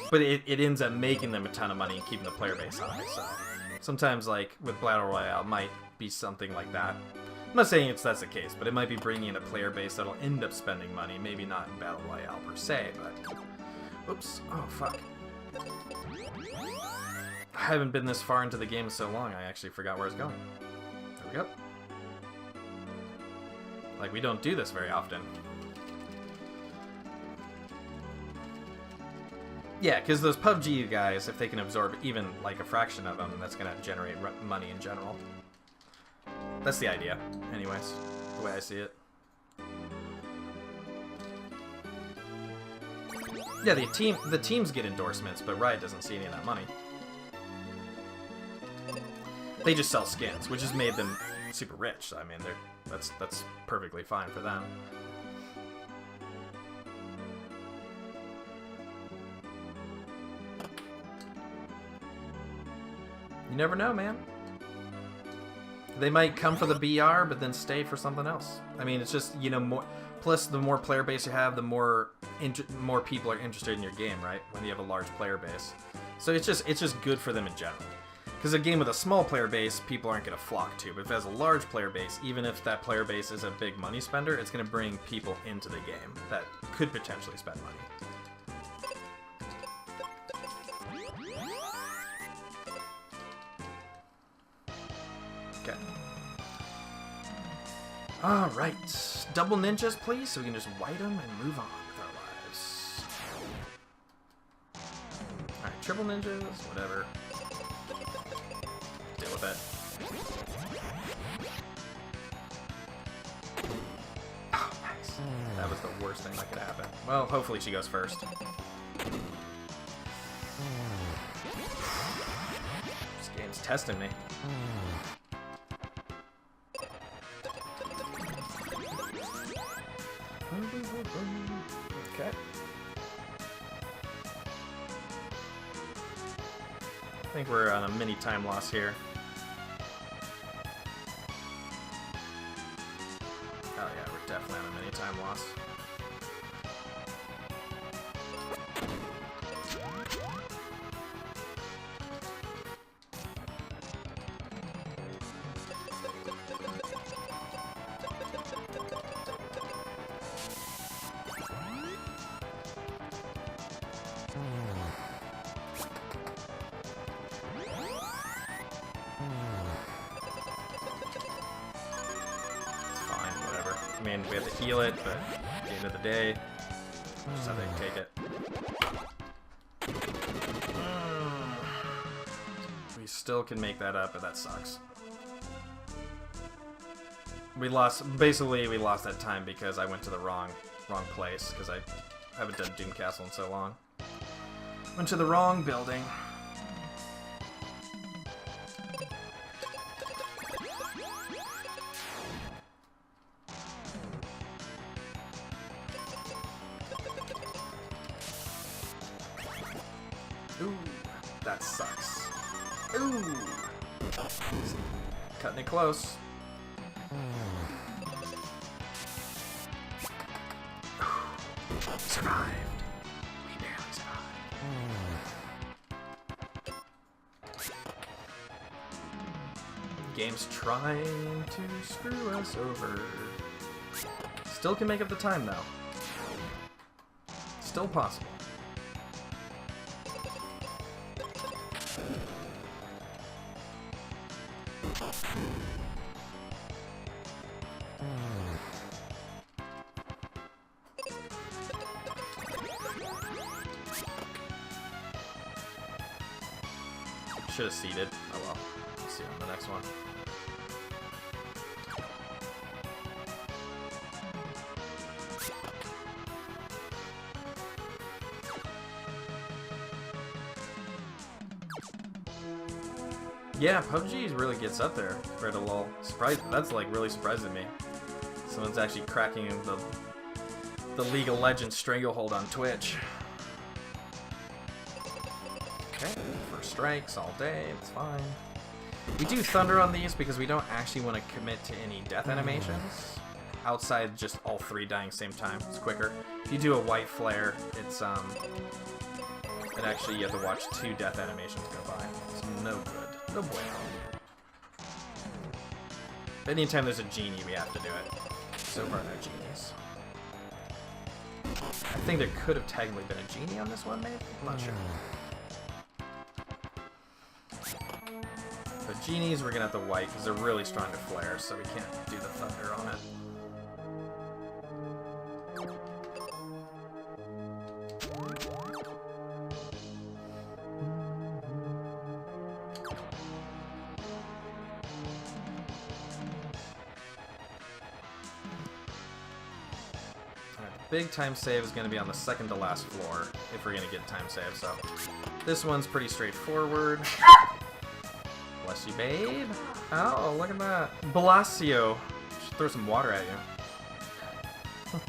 but it ends up making them a ton of money and keeping the player base high, so... Sometimes, like, with Battle Royale, it might be something like that. I'm not saying that's the case, but it might be bringing in a player base that'll end up spending money. Maybe not in Battle Royale per se, but... Oops. Oh, fuck. I haven't been this far into the game so long, I actually forgot where I was going. There we go. Like, we don't do this very often. Yeah, because those PUBG guys, if they can absorb even, like, a fraction of them, that's going to generate money in general. That's the idea, anyways, the way I see it. Yeah, the teams get endorsements, but Riot doesn't see any of that money. They just sell skins, which has made them super rich. I mean, that's perfectly fine for them. You never know, man. They might come for the BR, but then stay for something else. I mean, it's just, you know, more. Plus, the more player base you have, the more people are interested in your game, right? When you have a large player base, so it's just good for them in general. Because a game with a small player base, people aren't going to flock to. But if it has a large player base, even if that player base is a big money spender, it's going to bring people into the game that could potentially spend money. Okay. Alright. Double ninjas, please, so we can just white them and move on with our lives. Alright, triple ninjas, whatever. Deal with it. Oh, nice. That was the worst thing that could happen. Well, hopefully she goes first. This game's testing me. Okay. I think we're on a mini time loss here. Oh yeah, we're definitely on a mini time loss. I mean, we have to heal it, but at the end of the day, just have to take it. We still can make that up, but that sucks. We lost, basically we lost that time because I went to the wrong place, because I haven't done Doom Castle in so long. Went to the wrong building. That sucks. Ooh. Cutting it close. Survived. We barely survived. Game's trying to screw us over. Still can make up the time though. Still possible. Should have seeded. Oh well. We'll see on the next one. Yeah, PUBG really gets up there for the lol. That's like really surprising me. Someone's actually cracking the League of Legends stranglehold on Twitch. Okay, first strikes all day, it's fine. We do thunder on these because we don't actually want to commit to any death animations outside just all three dying same time. It's quicker. If you do a white flare, it's and actually you have to watch 2 death animations go by. It's no good. No bueno. Anytime there's a genie, we have to do it. So far, no genies. I think there could have technically been a genie on this one, maybe? I'm not sure. But genies, we're gonna have to white because they're really strong to flare, so we can't do the thunder on it. Big time save is going to be on the second to last floor if we're going to get time save, so this one's pretty straightforward. Bless you, babe. Oh, look at that. Blasio. Should throw some water at you.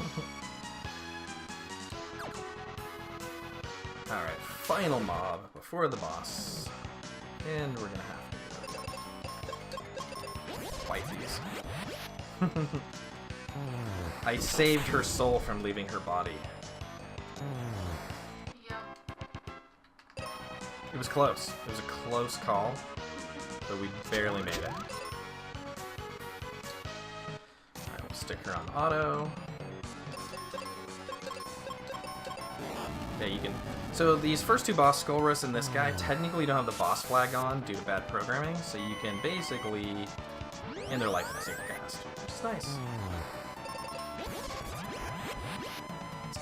Alright, final mob before the boss. And we're going to have to fight these. I saved her soul from leaving her body. Yep. It was close. It was a close call, but we barely made it. Alright, we'll stick her on auto. Yeah, you can... So these first 2 boss, Skullrus and this guy, technically don't have the boss flag on due to bad programming, so you can basically end their life in a single cast, which is nice.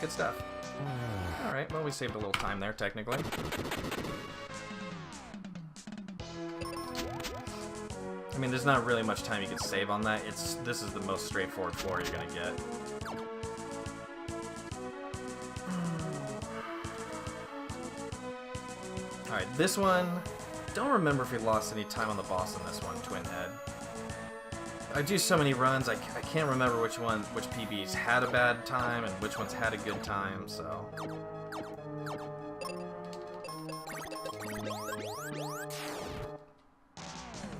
Good stuff. Alright, well we saved a little time there, technically. I mean, there's not really much time you can save on that. This is the most straightforward floor you're gonna get. Alright, this one... Don't remember if we lost any time on the boss on this one, Twin Head. I do so many runs, I can't remember which PBs had a bad time and which ones had a good time, so...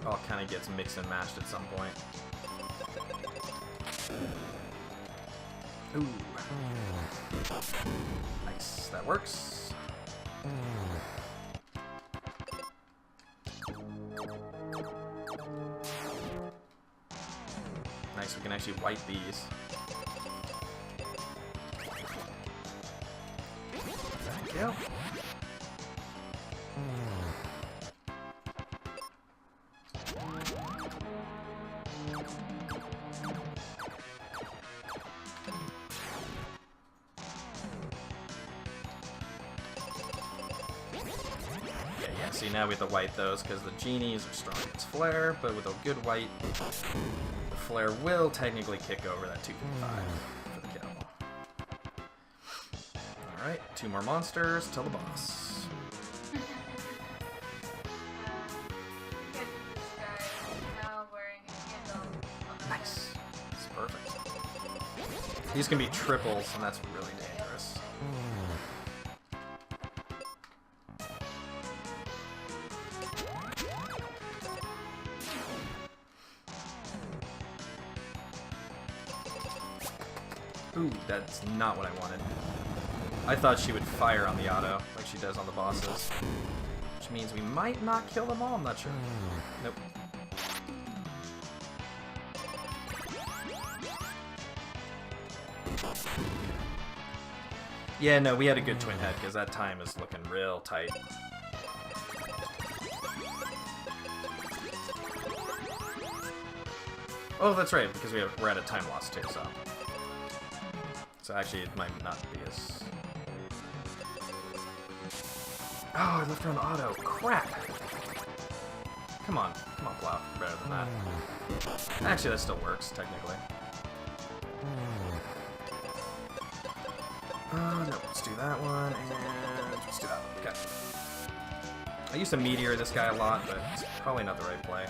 All kind of gets mixed and matched at some point. Ooh. Nice, that works. Nice, we can actually wipe these. Thank you. Yeah, see now we have to white those because the genies are strong against flare, but with a good white, the flare will technically kick over that 255 for the kill. Alright, 2 more monsters till the boss. Nice. That's perfect. These can be triples, and that's really dangerous. Ooh, that's not what I wanted. I thought she would fire on the auto, like she does on the bosses. Which means we might not kill them all, I'm not sure. Nope. Yeah, no, we had a good twin head, because that time is looking real tight. Oh, that's right, because we're at a time loss too, so... So actually, it might not be as... Oh, I left her on auto. Crap! Come on, Plow. Better than that. Actually, that still works, technically. No, let's do that one, and let's do that one. Okay. I used to meteor this guy a lot, but it's probably not the right play.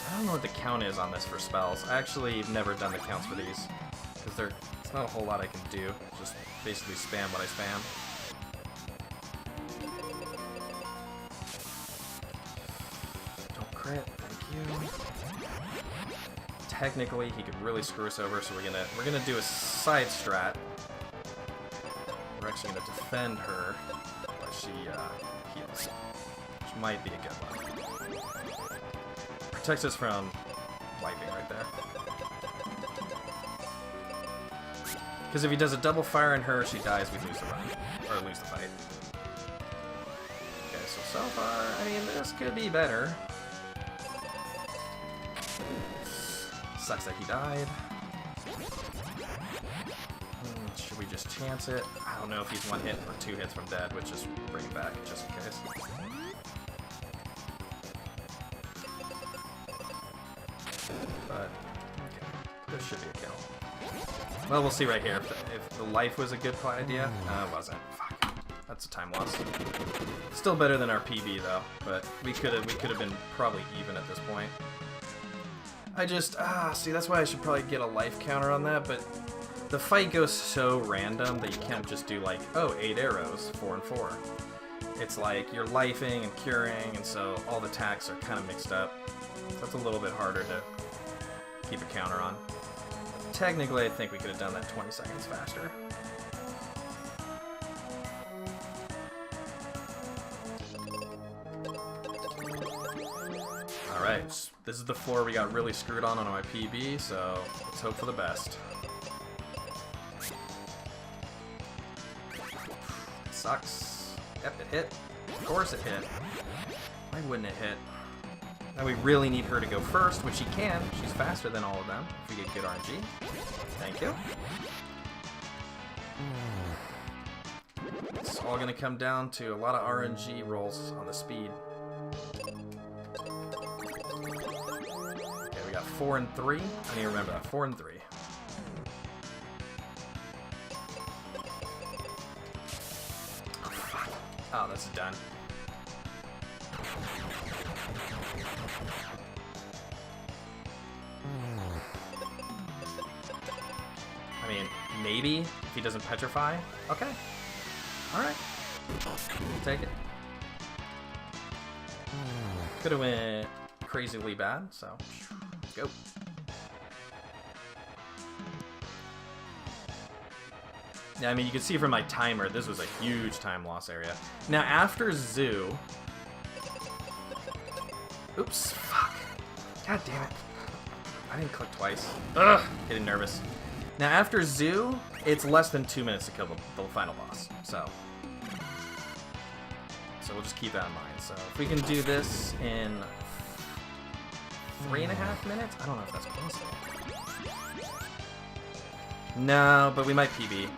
I don't know what the count is on this for spells. I actually have never done the counts for these, because it's not a whole lot I can do. Just basically spam what I spam. Don't crit, thank you. Technically, he could really screw us over, so we're gonna do a side strat. We're actually gonna defend her while she heals, which might be a good one. Protects us from wiping right there. Because if he does a double fire on her, she dies, we lose the run. Or lose the fight. Okay, so far, I mean, this could be better. Sucks that he died. Should we just chance it? I don't know if he's 1 hit or 2 hits from dead, which is bring it back just in case. But, okay, this should be a kill. Well, we'll see right here if the life was a good idea. No, it wasn't. Fuck. That's a time loss. Still better than our PB though, but we could have been probably even at this point. I just see, that's why I should probably get a life counter on that, but the fight goes so random that you can't just do like, oh, 8 arrows, 4 and 4. It's like you're lifing and curing, and so all the attacks are kind of mixed up. So that's a little bit harder to keep a counter on. Technically, I think we could have done that 20 seconds faster. Alright, this is the floor we got really screwed on my PB, so let's hope for the best. It sucks. Yep, it hit. Of course it hit. Why wouldn't it hit? Now we really need her to go first, which she can. She's faster than all of them if we get good RNG. Thank you. It's all gonna come down to a lot of RNG rolls on the speed. Okay, we got 4 and 3. I need to remember that. 4 and 3. Oh, fuck. Oh, that's done. I mean, maybe if he doesn't petrify. Okay. Alright. We'll take it. Could have went crazily bad, so let's go. Yeah, I mean, you can see from my timer, this was a huge time loss area. Now, after Zoo... Oops, fuck. God damn it. I didn't click twice. Ugh, getting nervous. Now, after Zoo, it's less than 2 minutes to kill the final boss, so we'll just keep that in mind. So if we can do this in 3.5 minutes, I don't know if that's possible. No, but we might PB.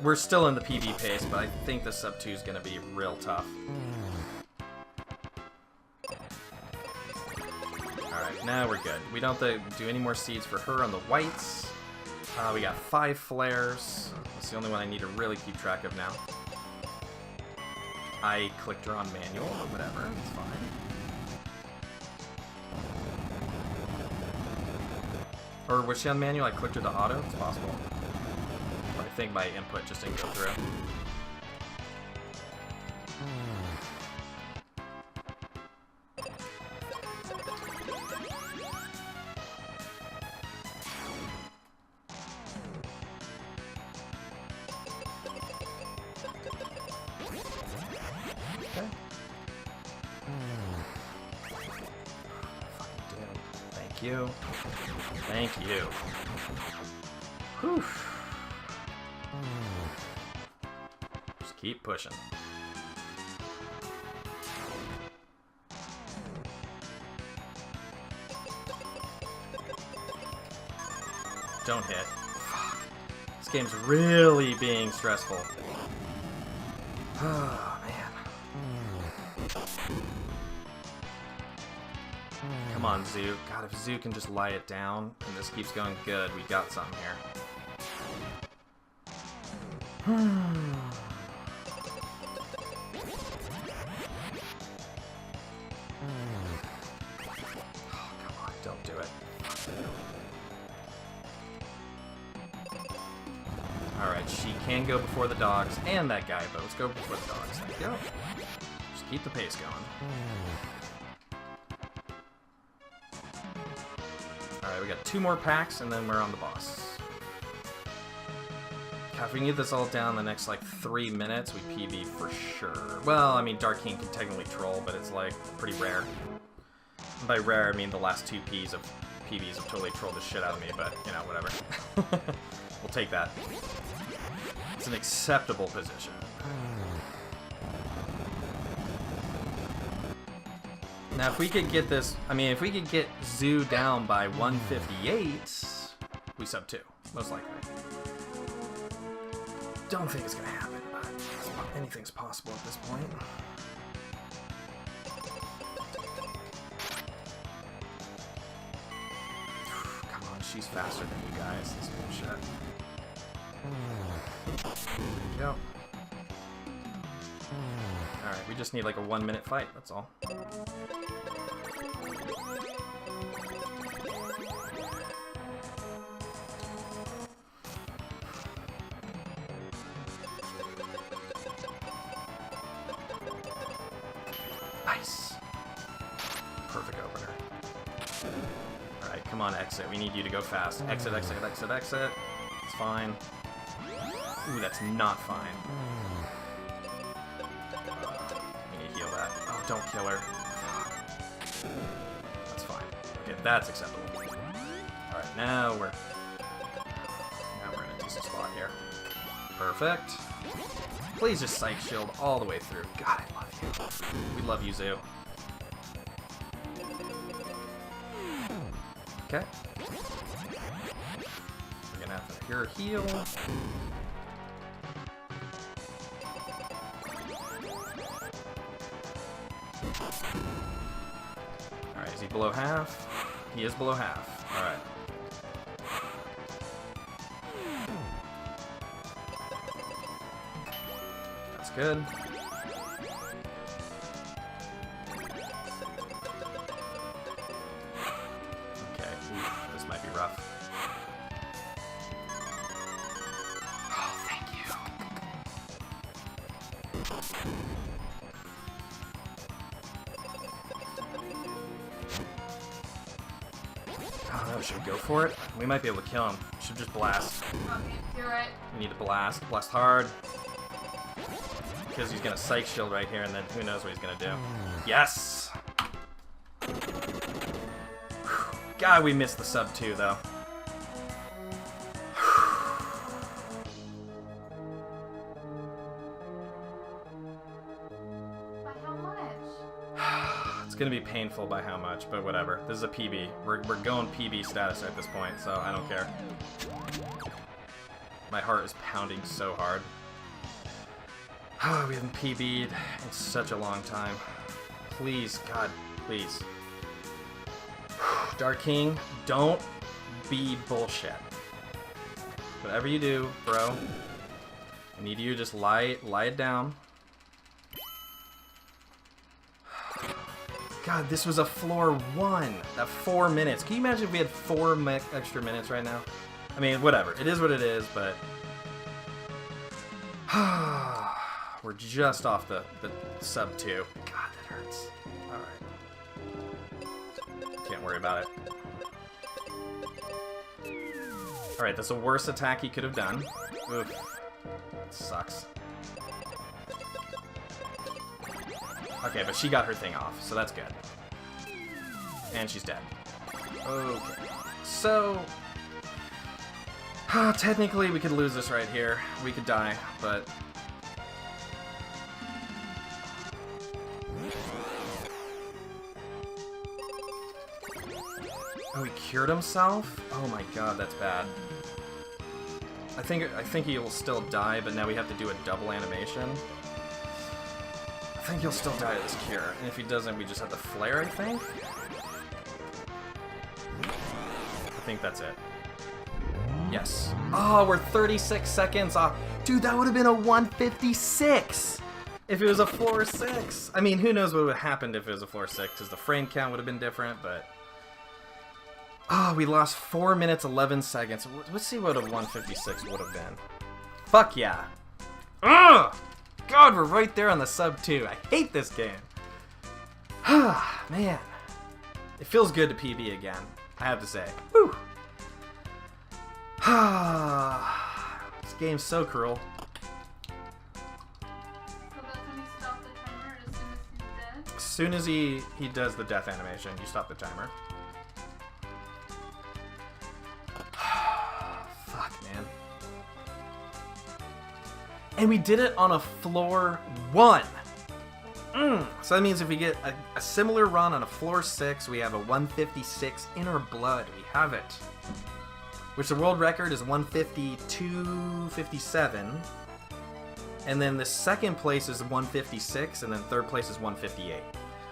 We're still in the PB pace, but I think the sub 2 is going to be real tough. Alright, now we're good. We don't have to do any more seeds for her on the whites. We got 5 flares. That's the only one I need to really keep track of now. I clicked her on manual, but whatever, it's fine. Or was she on manual? I clicked her to auto? It's possible. Or I think my input just didn't go through. Thank you. Thank you. Whew. Just keep pushing. Don't hit. This game's really being stressful. Oh, man. Come on, Zoo. God, if Zoo can just lie it down and this keeps going good, we got something here. Oh, come on, don't do it. Alright, she can go before the dogs and that guy, but let's go before the dogs. There we go. Just keep the pace going. Alright, we got 2 more packs and then we're on the boss. God, if we can get this all down in the next, like, 3 minutes, we PB for sure. Well, I mean, Dark King can technically troll, but it's, like, pretty rare. And by rare, I mean the last 2 PBs have totally trolled the shit out of me, but, you know, whatever. We'll take that. It's an acceptable position. Now, if we could get this... I mean, if we could get Zoo down by 158, we sub 2, most likely. Don't think it's gonna happen, but anything's possible at this point. Come on, she's faster than you guys. This bullshit. There we go. Alright, we just need like a 1-minute fight, that's all. Nice. Perfect opener. Alright, come on, exit. We need you to go fast. Exit, exit, exit, exit. It's fine. Ooh, that's not fine. We need to heal that. Oh, don't kill her. That's fine. Okay, that's acceptable. Alright, now we're in a decent spot here. Perfect. Please just Psych Shield all the way through. God, I love you. We love you, Zoo. Okay. We're gonna have to pure heal. Alright, is he below half? He is below half. Alright. That's good. Okay, oof, this might be rough. Oh, thank you. Oh no, should we go for it? We might be able to kill him. Should just blast. Okay, do it. We need to blast. Blast hard. Because he's gonna Psych Shield right here, and then who knows what he's gonna do. Yes! God, we missed the sub 2, though. By how much? It's gonna be painful by how much, but whatever. This is a PB. We're going PB status at this point, so I don't care. My heart is pounding so hard. We haven't PB'd in such a long time. Please, God, please. Dark King, don't be bullshit. Whatever you do, bro, I need you to just lie it down. God, this was a floor 1 at 4 minutes. Can you imagine if we had 4 extra minutes right now? I mean, whatever. It is what it is, but... We're just off the sub 2. God, that hurts. Alright. Can't worry about it. Alright, that's the worst attack he could have done. Oof. That sucks. Okay, but she got her thing off, so that's good. And she's dead. Okay. So, technically we could lose this right here. We could die, but... Oh, he cured himself? Oh my god, that's bad. I think he will still die, but now we have to do a double animation. I think he'll still die of this cure, and if he doesn't, we just have to flare, I think? I think that's it. Yes. Oh, we're 36 seconds off. Dude, that would have been a 156 if it was a floor 6. I mean, who knows what would have happened if it was a floor 6, because the frame count would have been different, but... Oh, we lost 4 minutes, 11 seconds. Let's see what a 156 would have been. Fuck yeah. Ugh! God, we're right there on the sub 2. I hate this game. Man. It feels good to PB again, I have to say. Whew. This game's so cruel. So that's when you stop the timer as soon as he's dead? As soon as he does the death animation, you stop the timer. Fuck, man. And we did it on a floor 1. So that means if we get a similar run on a floor 6, we have a 156 in our blood. We have it. Which the world record is 152.57. And then the second place is 156, and then third place is 158.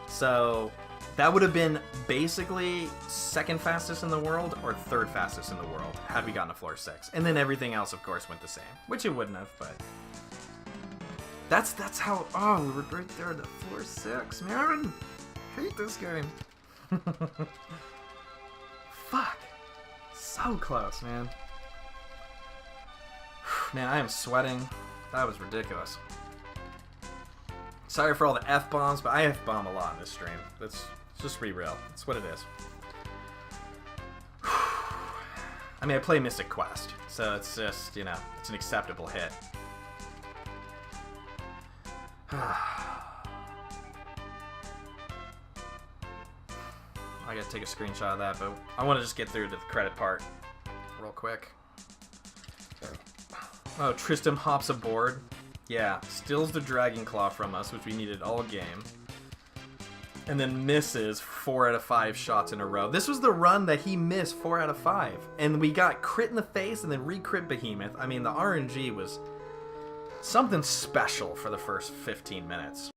So that would have been basically second fastest in the world or third fastest in the world had we gotten a floor 6. And then everything else, of course, went the same. Which it wouldn't have, but... That's how... Oh, we were right there at the floor 6, man. I hate this game. Fuck. So close, man. Man, I am sweating. That was ridiculous. Sorry for all the F-bombs, but I F-bomb a lot in this stream. Let's just be real. That's what it is. I mean, I play Mystic Quest, so it's just, you know, it's an acceptable hit. I gotta take a screenshot of that, but I want to just get through to the credit part real quick. Oh, Tristram hops aboard. Yeah, steals the Dragon Claw from us, which we needed all game. And then misses 4 out of 5 shots in a row. This was the run that he missed 4 out of 5. And we got crit in the face and then re-crit Behemoth. I mean, the RNG was something special for the first 15 minutes.